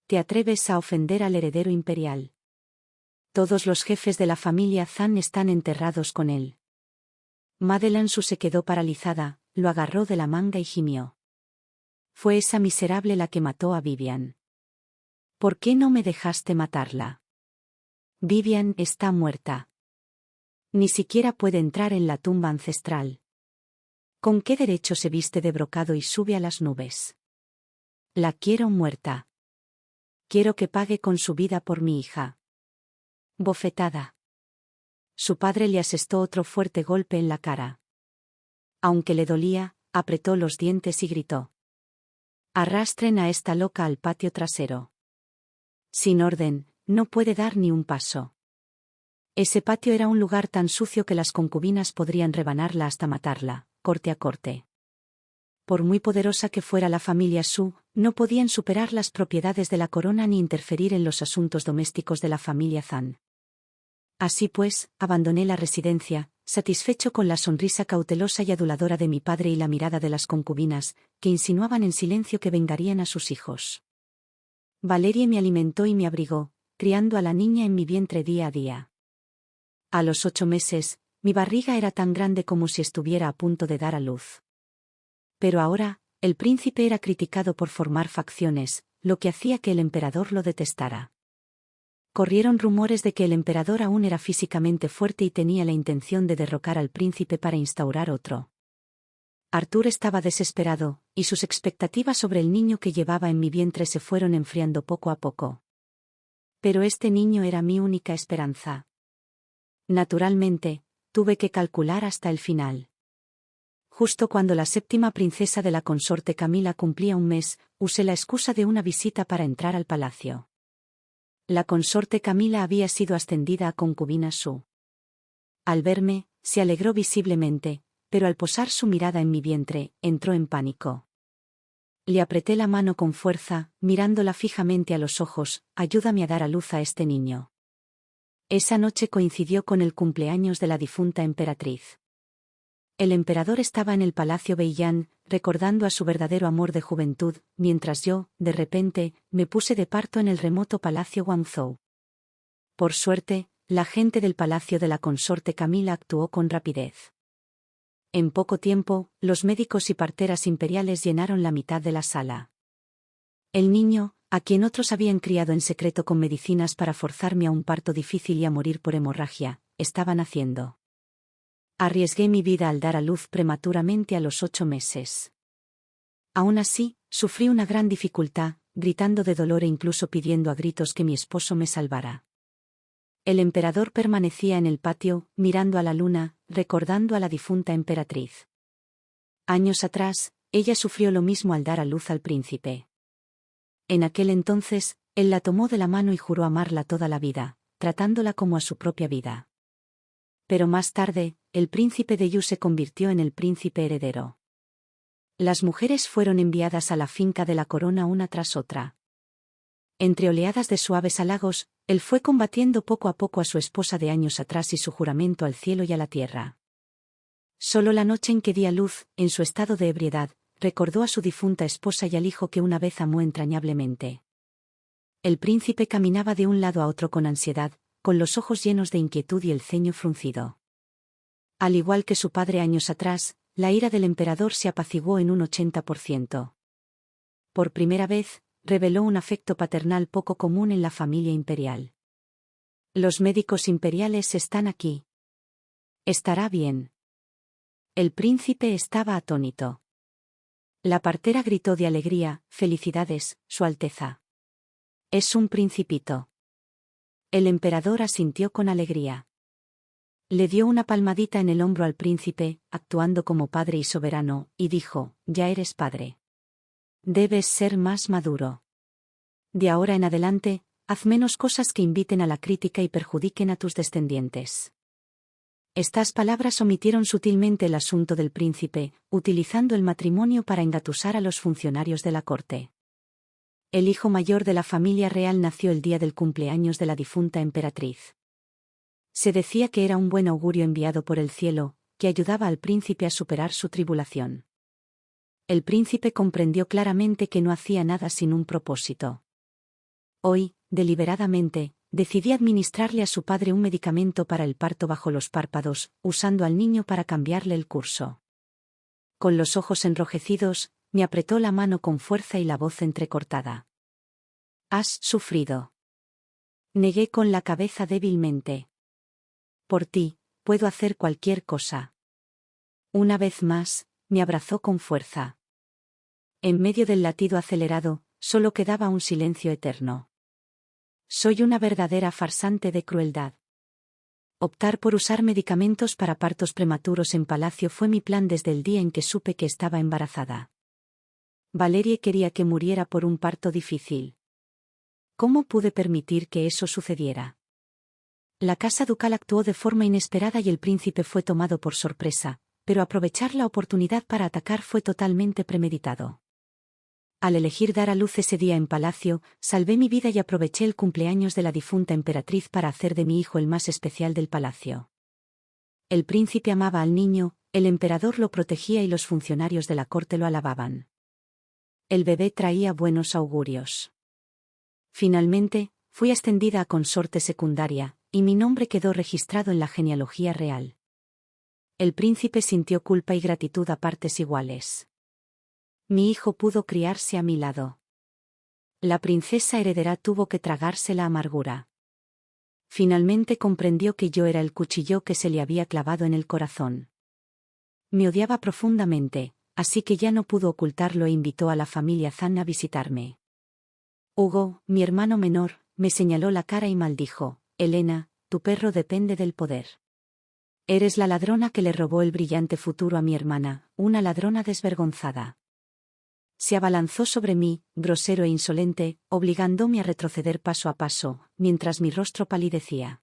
¿Te atreves a ofender al heredero imperial? Todos los jefes de la familia Zan están enterrados con él». Madeline se quedó paralizada, lo agarró de la manga y gimió. «Fue esa miserable la que mató a Vivian. ¿Por qué no me dejaste matarla? Vivian está muerta. Ni siquiera puede entrar en la tumba ancestral. ¿Con qué derecho se viste de brocado y sube a las nubes? La quiero muerta. Quiero que pague con su vida por mi hija». Bofetada. Su padre le asestó otro fuerte golpe en la cara. Aunque le dolía, apretó los dientes y gritó: «Arrastren a esta loca al patio trasero. Sin orden, no puede dar ni un paso». Ese patio era un lugar tan sucio que las concubinas podrían rebanarla hasta matarla, corte a corte. Por muy poderosa que fuera la familia Su, no podían superar las propiedades de la corona ni interferir en los asuntos domésticos de la familia Zan. Así pues, abandoné la residencia, satisfecho con la sonrisa cautelosa y aduladora de mi padre y la mirada de las concubinas, que insinuaban en silencio que vengarían a sus hijos. Valerie me alimentó y me abrigó, criando a la niña en mi vientre día a día. A los 8 meses, mi barriga era tan grande como si estuviera a punto de dar a luz. Pero ahora, el príncipe era criticado por formar facciones, lo que hacía que el emperador lo detestara. Corrieron rumores de que el emperador aún era físicamente fuerte y tenía la intención de derrocar al príncipe para instaurar otro. Arthur estaba desesperado, y sus expectativas sobre el niño que llevaba en mi vientre se fueron enfriando poco a poco. Pero este niño era mi única esperanza. Naturalmente, tuve que calcular hasta el final. Justo cuando la 7ª princesa de la consorte Camila cumplía un mes, usé la excusa de una visita para entrar al palacio. La consorte Camila había sido ascendida a concubina Su. Al verme, se alegró visiblemente, pero al posar su mirada en mi vientre, entró en pánico. Le apreté la mano con fuerza, mirándola fijamente a los ojos: «Ayúdame a dar a luz a este niño». Esa noche coincidió con el cumpleaños de la difunta emperatriz. El emperador estaba en el palacio Beiyan, recordando a su verdadero amor de juventud, mientras yo, de repente, me puse de parto en el remoto palacio Guangzhou. Por suerte, la gente del palacio de la consorte Camila actuó con rapidez. En poco tiempo, los médicos y parteras imperiales llenaron la mitad de la sala. El niño, a quien otros habían criado en secreto con medicinas para forzarme a un parto difícil y a morir por hemorragia, estaba naciendo. Arriesgué mi vida al dar a luz prematuramente a los 8 meses. Aún así, sufrí una gran dificultad, gritando de dolor e incluso pidiendo a gritos que mi esposo me salvara. El emperador permanecía en el patio, mirando a la luna, recordando a la difunta emperatriz. Años atrás, ella sufrió lo mismo al dar a luz al príncipe. En aquel entonces, él la tomó de la mano y juró amarla toda la vida, tratándola como a su propia vida. Pero más tarde, el príncipe de Yu se convirtió en el príncipe heredero. Las mujeres fueron enviadas a la finca de la corona una tras otra. Entre oleadas de suaves halagos, él fue combatiendo poco a poco a su esposa de años atrás y su juramento al cielo y a la tierra. Solo la noche en que di a luz, en su estado de ebriedad, recordó a su difunta esposa y al hijo que una vez amó entrañablemente. El príncipe caminaba de un lado a otro con ansiedad, con los ojos llenos de inquietud y el ceño fruncido. Al igual que su padre años atrás, la ira del emperador se apaciguó en un 80%. Por primera vez, reveló un afecto paternal poco común en la familia imperial. Los médicos imperiales están aquí. Estará bien. El príncipe estaba atónito. La partera gritó de alegría: «Felicidades, Su Alteza. Es un principito». El emperador asintió con alegría. Le dio una palmadita en el hombro al príncipe, actuando como padre y soberano, y dijo: «Ya eres padre. Debes ser más maduro. De ahora en adelante, haz menos cosas que inviten a la crítica y perjudiquen a tus descendientes». Estas palabras omitieron sutilmente el asunto del príncipe, utilizando el matrimonio para engatusar a los funcionarios de la corte. El hijo mayor de la familia real nació el día del cumpleaños de la difunta emperatriz. Se decía que era un buen augurio enviado por el cielo, que ayudaba al príncipe a superar su tribulación. El príncipe comprendió claramente que no hacía nada sin un propósito. Hoy, deliberadamente, decidí administrarle a su padre un medicamento para el parto bajo los párpados, usando al niño para cambiarle el curso. Con los ojos enrojecidos, me apretó la mano con fuerza y la voz entrecortada. «Has sufrido». Negué con la cabeza débilmente. «Por ti, puedo hacer cualquier cosa». Una vez más, me abrazó con fuerza. En medio del latido acelerado, solo quedaba un silencio eterno. Soy una verdadera farsante de crueldad. Optar por usar medicamentos para partos prematuros en palacio fue mi plan desde el día en que supe que estaba embarazada. Valerie quería que muriera por un parto difícil. ¿Cómo pude permitir que eso sucediera? La casa ducal actuó de forma inesperada y el príncipe fue tomado por sorpresa, pero aprovechar la oportunidad para atacar fue totalmente premeditado. Al elegir dar a luz ese día en palacio, salvé mi vida y aproveché el cumpleaños de la difunta emperatriz para hacer de mi hijo el más especial del palacio. El príncipe amaba al niño, el emperador lo protegía y los funcionarios de la corte lo alababan. El bebé traía buenos augurios. Finalmente, fui ascendida a consorte secundaria, y mi nombre quedó registrado en la genealogía real. El príncipe sintió culpa y gratitud a partes iguales. Mi hijo pudo criarse a mi lado. La princesa heredera tuvo que tragarse la amargura. Finalmente comprendió que yo era el cuchillo que se le había clavado en el corazón. Me odiaba profundamente, así que ya no pudo ocultarlo e invitó a la familia Zan a visitarme. Hugo, mi hermano menor, me señaló la cara y maldijo: «Helena, tu perro depende del poder. Eres la ladrona que le robó el brillante futuro a mi hermana, una ladrona desvergonzada». Se abalanzó sobre mí, grosero e insolente, obligándome a retroceder paso a paso, mientras mi rostro palidecía.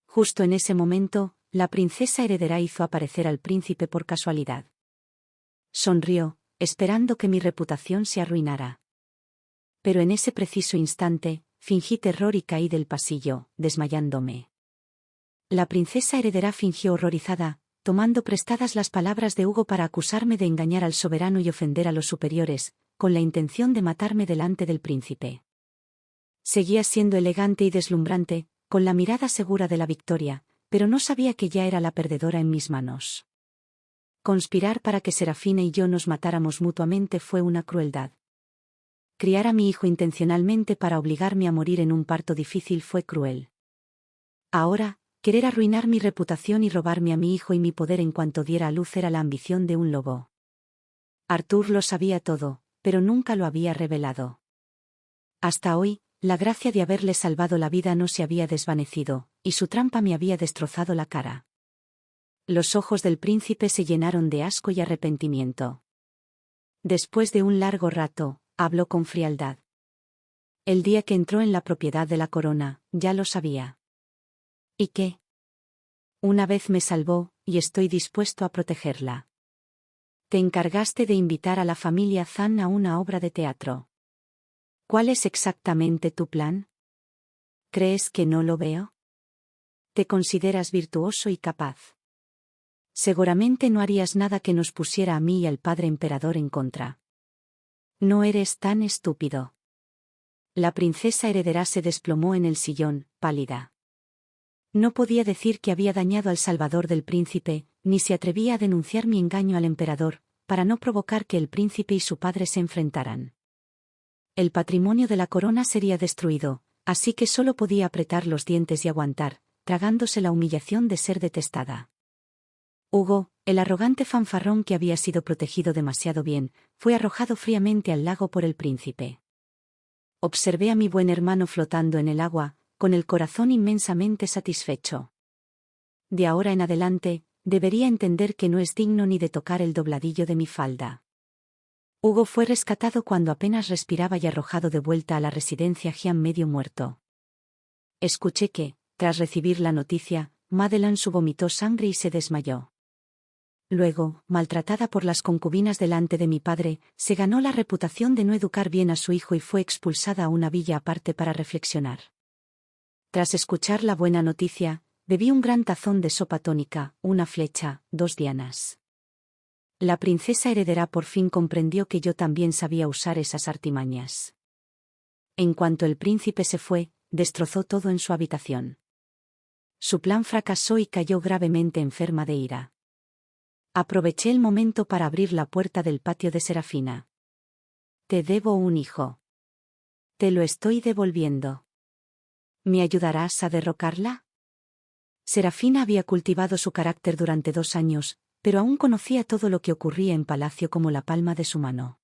Justo en ese momento, la princesa heredera hizo aparecer al príncipe por casualidad. Sonrió, esperando que mi reputación se arruinara. Pero en ese preciso instante, fingí terror y caí del pasillo, desmayándome. La princesa heredera fingió horrorizada, tomando prestadas las palabras de Hugo para acusarme de engañar al soberano y ofender a los superiores, con la intención de matarme delante del príncipe. Seguía siendo elegante y deslumbrante, con la mirada segura de la victoria, pero no sabía que ya era la perdedora en mis manos. Conspirar para que Serafina y yo nos matáramos mutuamente fue una crueldad. Criar a mi hijo intencionalmente para obligarme a morir en un parto difícil fue cruel. Ahora, querer arruinar mi reputación y robarme a mi hijo y mi poder en cuanto diera a luz era la ambición de un lobo. Arthur lo sabía todo, pero nunca lo había revelado. Hasta hoy, la gracia de haberle salvado la vida no se había desvanecido, y su trampa me había destrozado la cara. Los ojos del príncipe se llenaron de asco y arrepentimiento. Después de un largo rato, habló con frialdad. El día que entró en la propiedad de la corona, ya lo sabía. ¿Y qué? Una vez me salvó, y estoy dispuesto a protegerla. Te encargaste de invitar a la familia Zhang a una obra de teatro. ¿Cuál es exactamente tu plan? ¿Crees que no lo veo? Te consideras virtuoso y capaz. Seguramente no harías nada que nos pusiera a mí y al padre emperador en contra. No eres tan estúpido. La princesa heredera se desplomó en el sillón, pálida. No podía decir que había dañado al salvador del príncipe, ni se atrevía a denunciar mi engaño al emperador, para no provocar que el príncipe y su padre se enfrentaran. El patrimonio de la corona sería destruido, así que solo podía apretar los dientes y aguantar, tragándose la humillación de ser detestada. Hugo, el arrogante fanfarrón que había sido protegido demasiado bien, fue arrojado fríamente al lago por el príncipe. Observé a mi buen hermano flotando en el agua, con el corazón inmensamente satisfecho. De ahora en adelante, debería entender que no es digno ni de tocar el dobladillo de mi falda. Hugo fue rescatado cuando apenas respiraba y arrojado de vuelta a la residencia Jian medio muerto. Escuché que, tras recibir la noticia, Madeleine vomitó sangre y se desmayó. Luego, maltratada por las concubinas delante de mi padre, se ganó la reputación de no educar bien a su hijo y fue expulsada a una villa aparte para reflexionar. Tras escuchar la buena noticia, bebí un gran tazón de sopa tónica, una flecha, 2 dianas. La princesa heredera por fin comprendió que yo también sabía usar esas artimañas. En cuanto el príncipe se fue, destrozó todo en su habitación. Su plan fracasó y cayó gravemente enferma de ira. Aproveché el momento para abrir la puerta del patio de Serafina. Te debo un hijo. Te lo estoy devolviendo. ¿Me ayudarás a derrocarla? Serafina había cultivado su carácter durante 2 años, pero aún conocía todo lo que ocurría en palacio como la palma de su mano.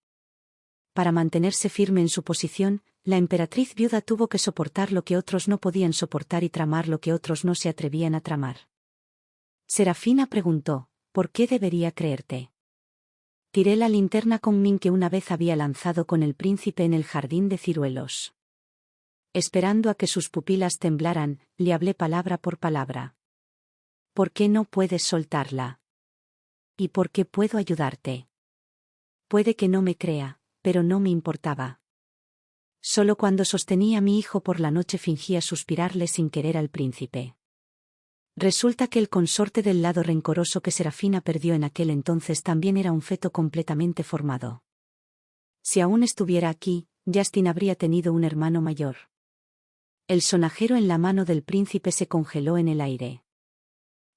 Para mantenerse firme en su posición, la emperatriz viuda tuvo que soportar lo que otros no podían soportar y tramar lo que otros no se atrevían a tramar. Serafina preguntó, ¿por qué debería creerte? Tiré la linterna con Min que una vez había lanzado con el príncipe en el jardín de ciruelos. Esperando a que sus pupilas temblaran, le hablé palabra por palabra. ¿Por qué no puedes soltarla? ¿Y por qué puedo ayudarte? Puede que no me crea, pero no me importaba. Solo cuando sostenía a mi hijo por la noche fingía suspirarle sin querer al príncipe. Resulta que el consorte del lado rencoroso que Serafina perdió en aquel entonces también era un feto completamente formado. Si aún estuviera aquí, Justin habría tenido un hermano mayor. El sonajero en la mano del príncipe se congeló en el aire.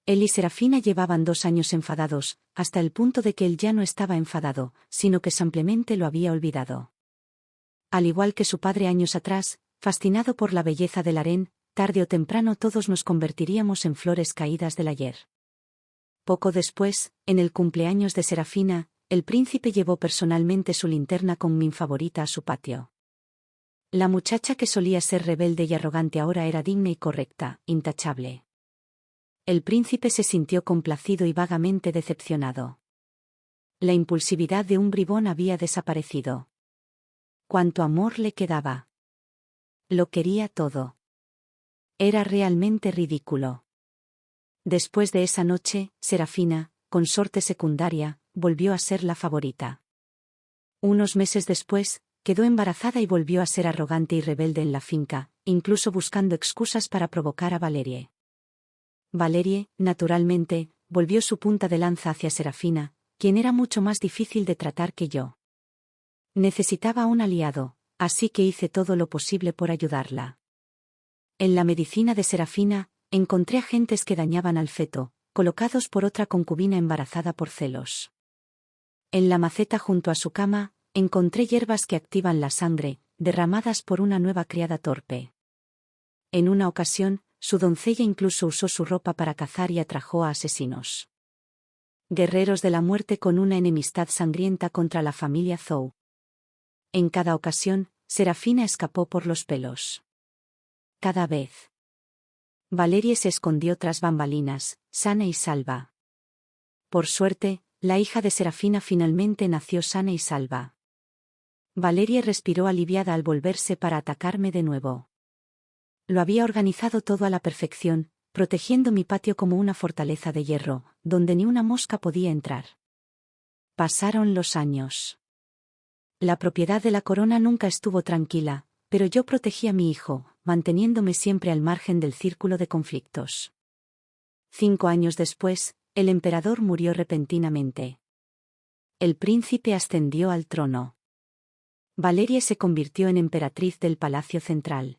Él y Serafina llevaban 2 años enfadados, hasta el punto de que él ya no estaba enfadado, sino que simplemente lo había olvidado. Al igual que su padre años atrás, fascinado por la belleza del harén, tarde o temprano todos nos convertiríamos en flores caídas del ayer. Poco después, en el cumpleaños de Serafina, el príncipe llevó personalmente su linterna con Min favorita a su patio. La muchacha que solía ser rebelde y arrogante ahora era digna y correcta, intachable. El príncipe se sintió complacido y vagamente decepcionado. La impulsividad de un bribón había desaparecido. Cuánto amor le quedaba. Lo quería todo. Era realmente ridículo. Después de esa noche, Serafina, consorte secundaria, volvió a ser la favorita. Unos meses después, quedó embarazada y volvió a ser arrogante y rebelde en la finca, incluso buscando excusas para provocar a Valerie. Valerie, naturalmente, volvió su punta de lanza hacia Serafina, quien era mucho más difícil de tratar que yo. Necesitaba un aliado, así que hice todo lo posible por ayudarla. En la medicina de Serafina, encontré agentes que dañaban al feto, colocados por otra concubina embarazada por celos. En la maceta junto a su cama, encontré hierbas que activan la sangre, derramadas por una nueva criada torpe. En una ocasión, su doncella incluso usó su ropa para cazar y atrajo a asesinos. Guerreros de la muerte con una enemistad sangrienta contra la familia Zhou. En cada ocasión, Serafina escapó por los pelos. Cada vez. Valerie se escondió tras bambalinas, sana y salva. Por suerte, la hija de Serafina finalmente nació sana y salva. Valerie respiró aliviada al volverse para atacarme de nuevo. Lo había organizado todo a la perfección, protegiendo mi patio como una fortaleza de hierro, donde ni una mosca podía entrar. Pasaron los años. La propiedad de la corona nunca estuvo tranquila, pero yo protegí a mi hijo, manteniéndome siempre al margen del círculo de conflictos. 5 años después, el emperador murió repentinamente. El príncipe ascendió al trono. Valerie se convirtió en emperatriz del Palacio Central.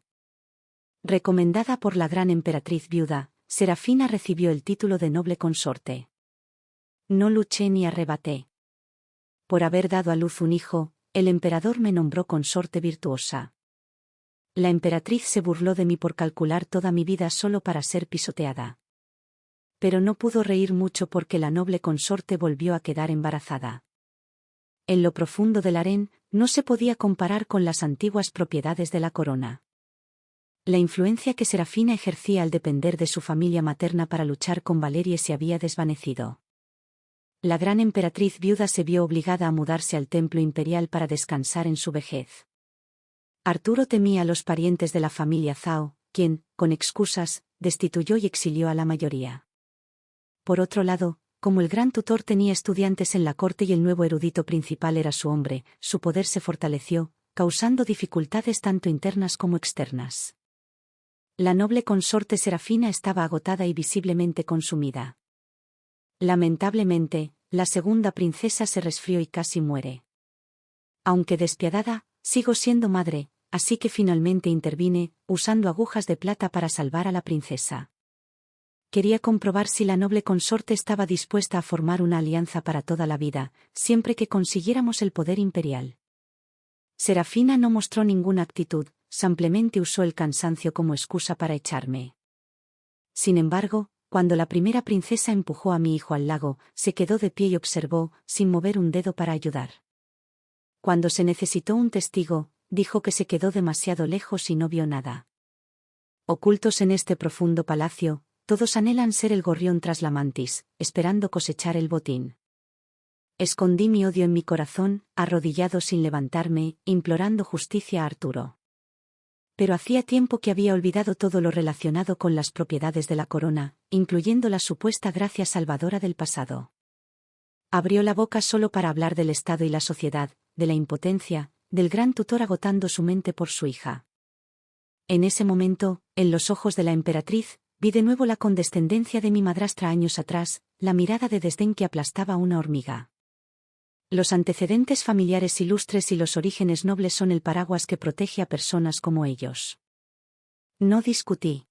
Recomendada por la gran emperatriz viuda, Serafina recibió el título de noble consorte. No luché ni arrebaté. Por haber dado a luz un hijo, el emperador me nombró consorte virtuosa. La emperatriz se burló de mí por calcular toda mi vida solo para ser pisoteada. Pero no pudo reír mucho porque la noble consorte volvió a quedar embarazada. En lo profundo del harén, no se podía comparar con las antiguas propiedades de la corona. La influencia que Serafina ejercía al depender de su familia materna para luchar con Valerie se había desvanecido. La gran emperatriz viuda se vio obligada a mudarse al templo imperial para descansar en su vejez. Arturo temía a los parientes de la familia Zhao, quien, con excusas, destituyó y exilió a la mayoría. Por otro lado, como el gran tutor tenía estudiantes en la corte y el nuevo erudito principal era su hombre, su poder se fortaleció, causando dificultades tanto internas como externas. La noble consorte Serafina estaba agotada y visiblemente consumida. Lamentablemente, la segunda princesa se resfrió y casi muere. Aunque despiadada, sigo siendo madre, así que finalmente intervine, usando agujas de plata para salvar a la princesa. Quería comprobar si la noble consorte estaba dispuesta a formar una alianza para toda la vida, siempre que consiguiéramos el poder imperial. Serafina no mostró ninguna actitud, simplemente usó el cansancio como excusa para echarme. Sin embargo, cuando la primera princesa empujó a mi hijo al lago, se quedó de pie y observó, sin mover un dedo para ayudar. Cuando se necesitó un testigo, dijo que se quedó demasiado lejos y no vio nada. Ocultos en este profundo palacio, todos anhelan ser el gorrión tras la mantis, esperando cosechar el botín. Escondí mi odio en mi corazón, arrodillado sin levantarme, implorando justicia a Arturo. Pero hacía tiempo que había olvidado todo lo relacionado con las propiedades de la corona, incluyendo la supuesta gracia salvadora del pasado. Abrió la boca solo para hablar del Estado y la sociedad, de la impotencia, del gran tutor agotando su mente por su hija. En ese momento, en los ojos de la emperatriz, vi de nuevo la condescendencia de mi madrastra años atrás, la mirada de desdén que aplastaba a una hormiga. Los antecedentes familiares ilustres y los orígenes nobles son el paraguas que protege a personas como ellos. No discutí.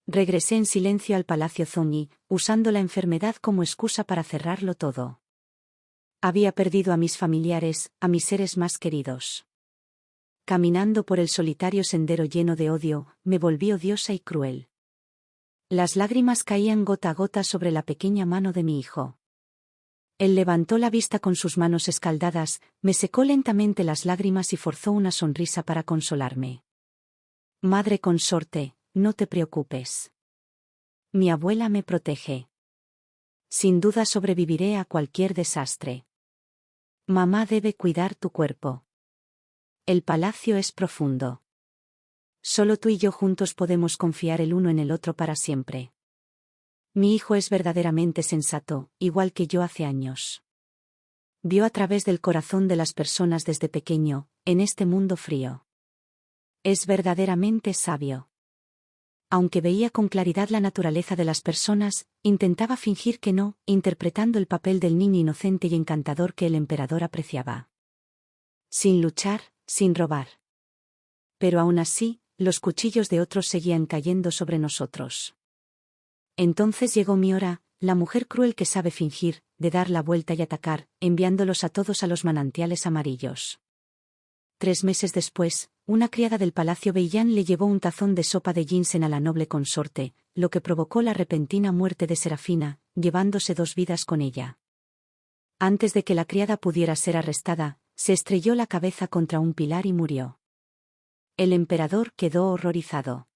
Regresé en silencio al Palacio Zoñi, usando la enfermedad como excusa para cerrarlo todo. Había perdido a mis familiares, a mis seres más queridos. Caminando por el solitario sendero lleno de odio, me volví odiosa y cruel. Las lágrimas caían gota a gota sobre la pequeña mano de mi hijo. Él levantó la vista con sus manos escaldadas, me secó lentamente las lágrimas y forzó una sonrisa para consolarme. Madre consorte, no te preocupes. Mi abuela me protege. Sin duda sobreviviré a cualquier desastre. Mamá debe cuidar tu cuerpo. El palacio es profundo. Solo tú y yo juntos podemos confiar el uno en el otro para siempre. Mi hijo es verdaderamente sensato, igual que yo hace años. Vio a través del corazón de las personas desde pequeño, en este mundo frío. Es verdaderamente sabio. Aunque veía con claridad la naturaleza de las personas, intentaba fingir que no, interpretando el papel del niño inocente y encantador que el emperador apreciaba. Sin luchar, sin robar. Pero aún así, los cuchillos de otros seguían cayendo sobre nosotros. Entonces llegó mi hora, la mujer cruel que sabe fingir, de dar la vuelta y atacar, enviándolos a todos a los manantiales amarillos. 3 meses después, una criada del palacio Beiyán le llevó un tazón de sopa de ginseng a la noble consorte, lo que provocó la repentina muerte de Serafina, llevándose 2 vidas con ella. Antes de que la criada pudiera ser arrestada, se estrelló la cabeza contra un pilar y murió. El emperador quedó horrorizado.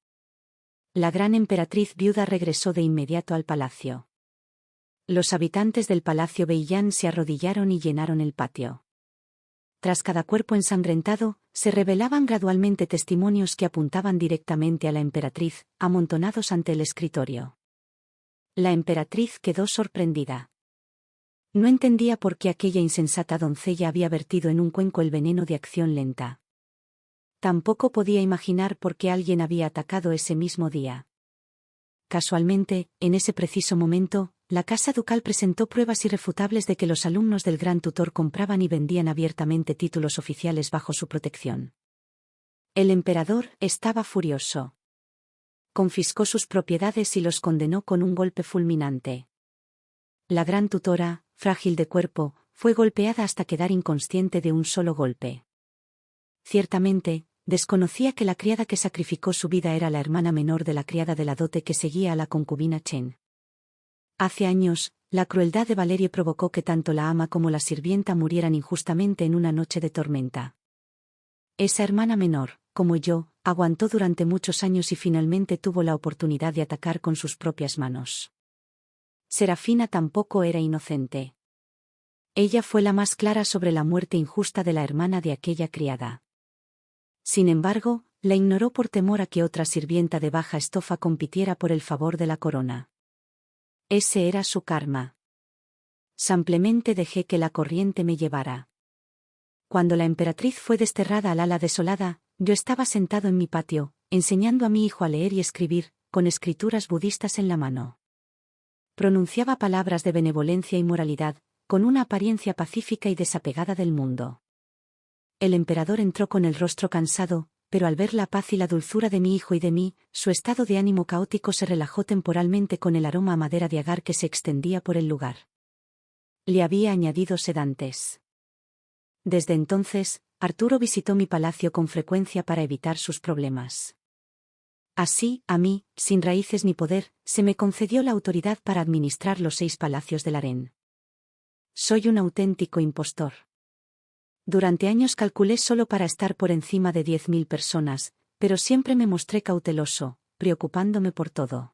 La gran emperatriz viuda regresó de inmediato al palacio. Los habitantes del palacio Beiyang se arrodillaron y llenaron el patio. Tras cada cuerpo ensangrentado, se revelaban gradualmente testimonios que apuntaban directamente a la emperatriz, amontonados ante el escritorio. La emperatriz quedó sorprendida. No entendía por qué aquella insensata doncella había vertido en un cuenco el veneno de acción lenta. Tampoco podía imaginar por qué alguien había atacado ese mismo día. Casualmente, en ese preciso momento, la casa ducal presentó pruebas irrefutables de que los alumnos del gran tutor compraban y vendían abiertamente títulos oficiales bajo su protección. El emperador estaba furioso. Confiscó sus propiedades y los condenó con un golpe fulminante. La gran tutora, frágil de cuerpo, fue golpeada hasta quedar inconsciente de un solo golpe. Ciertamente, desconocía que la criada que sacrificó su vida era la hermana menor de la criada de la dote que seguía a la concubina Chen. Hace años, la crueldad de Valerie provocó que tanto la ama como la sirvienta murieran injustamente en una noche de tormenta. Esa hermana menor, como yo, aguantó durante muchos años y finalmente tuvo la oportunidad de atacar con sus propias manos. Serafina tampoco era inocente. Ella fue la más clara sobre la muerte injusta de la hermana de aquella criada. Sin embargo, la ignoró por temor a que otra sirvienta de baja estofa compitiera por el favor de la corona. Ese era su karma. Simplemente dejé que la corriente me llevara. Cuando la emperatriz fue desterrada al ala desolada, yo estaba sentado en mi patio, enseñando a mi hijo a leer y escribir, con escrituras budistas en la mano. Pronunciaba palabras de benevolencia y moralidad, con una apariencia pacífica y desapegada del mundo. El emperador entró con el rostro cansado, pero al ver la paz y la dulzura de mi hijo y de mí, su estado de ánimo caótico se relajó temporalmente con el aroma a madera de agar que se extendía por el lugar. Le había añadido sedantes. Desde entonces, Arturo visitó mi palacio con frecuencia para evitar sus problemas. Así, a mí, sin raíces ni poder, se me concedió la autoridad para administrar los 6 palacios del harén. Soy un auténtico impostor. Durante años calculé solo para estar por encima de 10.000 personas, pero siempre me mostré cauteloso, preocupándome por todo.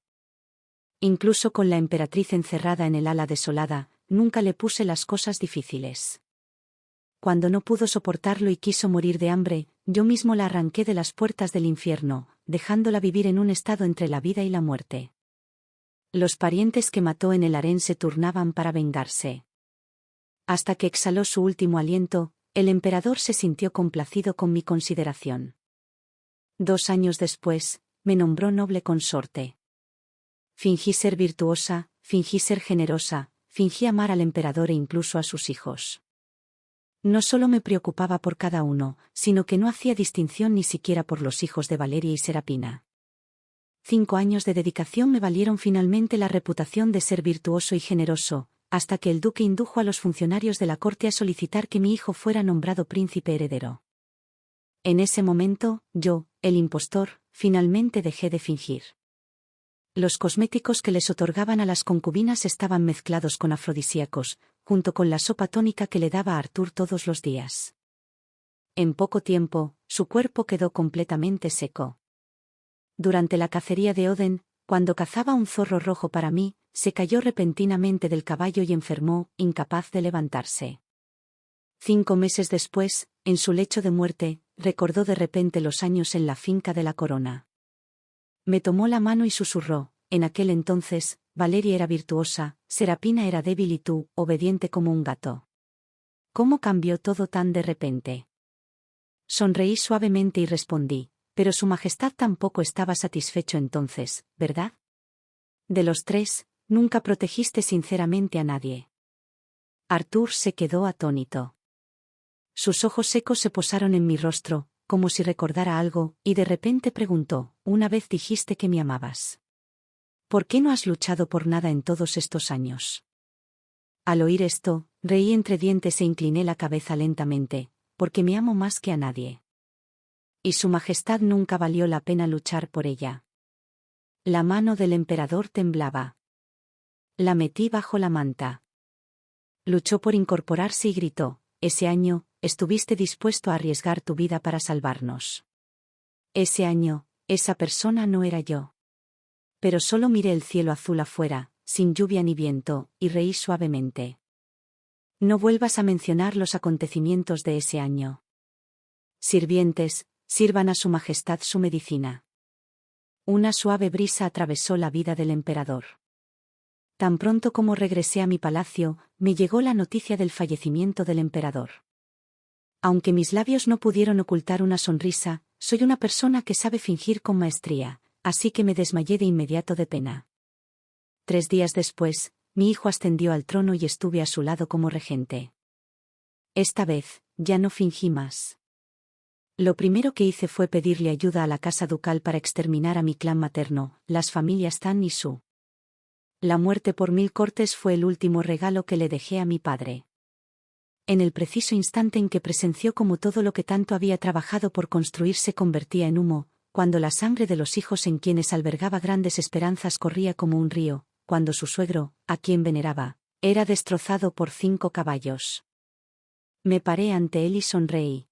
Incluso con la emperatriz encerrada en el ala desolada, nunca le puse las cosas difíciles. Cuando no pudo soportarlo y quiso morir de hambre, yo mismo la arranqué de las puertas del infierno, dejándola vivir en un estado entre la vida y la muerte. Los parientes que mató en el harén se turnaban para vengarse. Hasta que exhaló su último aliento, el emperador se sintió complacido con mi consideración. 2 años después, me nombró noble consorte. Fingí ser virtuosa, fingí ser generosa, fingí amar al emperador e incluso a sus hijos. No solo me preocupaba por cada uno, sino que no hacía distinción ni siquiera por los hijos de Valeria y Serapina. 5 años de dedicación me valieron finalmente la reputación de ser virtuoso y generoso, hasta que el duque indujo a los funcionarios de la corte a solicitar que mi hijo fuera nombrado príncipe heredero. En ese momento, yo, el impostor, finalmente dejé de fingir. Los cosméticos que les otorgaban a las concubinas estaban mezclados con afrodisíacos, junto con la sopa tónica que le daba a Artur todos los días. En poco tiempo, su cuerpo quedó completamente seco. Durante la cacería de Oden, cuando cazaba un zorro rojo para mí, se cayó repentinamente del caballo y enfermó, incapaz de levantarse. 5 meses después, en su lecho de muerte, recordó de repente los años en la finca de la corona. Me tomó la mano y susurró: en aquel entonces, Valeria era virtuosa, Serapina era débil y tú, obediente como un gato. ¿Cómo cambió todo tan de repente? Sonreí suavemente y respondí: pero su majestad tampoco estaba satisfecho entonces, ¿verdad? De los 3, nunca protegiste sinceramente a nadie. Artur se quedó atónito. Sus ojos secos se posaron en mi rostro, como si recordara algo, y de repente preguntó: una vez dijiste que me amabas. ¿Por qué no has luchado por nada en todos estos años? Al oír esto, reí entre dientes e incliné la cabeza lentamente, porque me amo más que a nadie. Y su majestad nunca valió la pena luchar por ella. La mano del emperador temblaba. La metí bajo la manta. Luchó por incorporarse y gritó: ese año, estuviste dispuesto a arriesgar tu vida para salvarnos. Ese año, esa persona no era yo. Pero solo miré el cielo azul afuera, sin lluvia ni viento, y reí suavemente. No vuelvas a mencionar los acontecimientos de ese año. Sirvientes, sirvan a su majestad su medicina. Una suave brisa atravesó la vida del emperador. Tan pronto como regresé a mi palacio, me llegó la noticia del fallecimiento del emperador. Aunque mis labios no pudieron ocultar una sonrisa, soy una persona que sabe fingir con maestría, así que me desmayé de inmediato de pena. 3 días después, mi hijo ascendió al trono y estuve a su lado como regente. Esta vez, ya no fingí más. Lo primero que hice fue pedirle ayuda a la casa ducal para exterminar a mi clan materno, las familias Tan y Su. La muerte por 1000 cortes fue el último regalo que le dejé a mi padre. En el preciso instante en que presenció cómo todo lo que tanto había trabajado por construir se convertía en humo, cuando la sangre de los hijos en quienes albergaba grandes esperanzas corría como un río, cuando su suegro, a quien veneraba, era destrozado por 5 caballos. Me paré ante él y sonreí.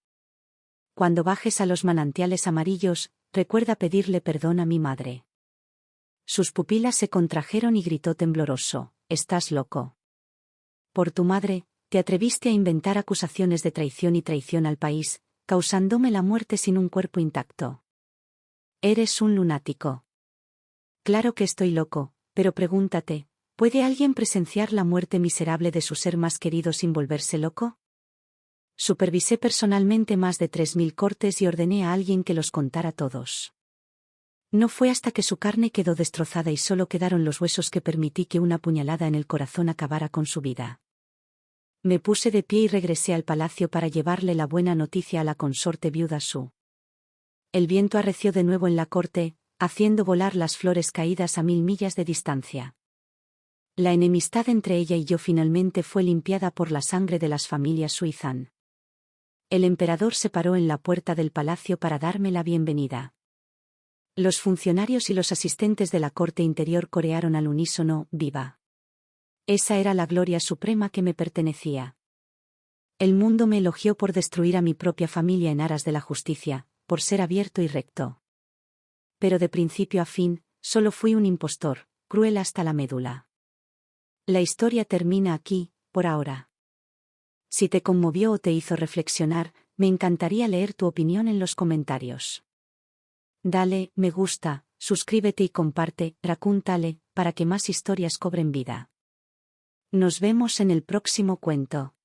Cuando bajes a los manantiales amarillos, recuerda pedirle perdón a mi madre. Sus pupilas se contrajeron y gritó tembloroso: «¿Estás loco? Por tu madre, te atreviste a inventar acusaciones de traición y traición al país, causándome la muerte sin un cuerpo intacto. Eres un lunático». Claro que estoy loco, pero pregúntate, ¿puede alguien presenciar la muerte miserable de su ser más querido sin volverse loco? Supervisé personalmente más de 3000 cortes y ordené a alguien que los contara todos. No fue hasta que su carne quedó destrozada y solo quedaron los huesos que permití que una puñalada en el corazón acabara con su vida. Me puse de pie y regresé al palacio para llevarle la buena noticia a la consorte viuda Su. El viento arreció de nuevo en la corte, haciendo volar las flores caídas a 1000 millas de distancia. La enemistad entre ella y yo finalmente fue limpiada por la sangre de las familias Suizan. El emperador se paró en la puerta del palacio para darme la bienvenida. Los funcionarios y los asistentes de la corte interior corearon al unísono: «¡Viva!». Esa era la gloria suprema que me pertenecía. El mundo me elogió por destruir a mi propia familia en aras de la justicia, por ser abierto y recto. Pero de principio a fin, solo fui un impostor, cruel hasta la médula. La historia termina aquí, por ahora. Si te conmovió o te hizo reflexionar, me encantaría leer tu opinión en los comentarios. Dale me gusta, suscríbete y comparte, Raccoon Tale, para que más historias cobren vida. Nos vemos en el próximo cuento.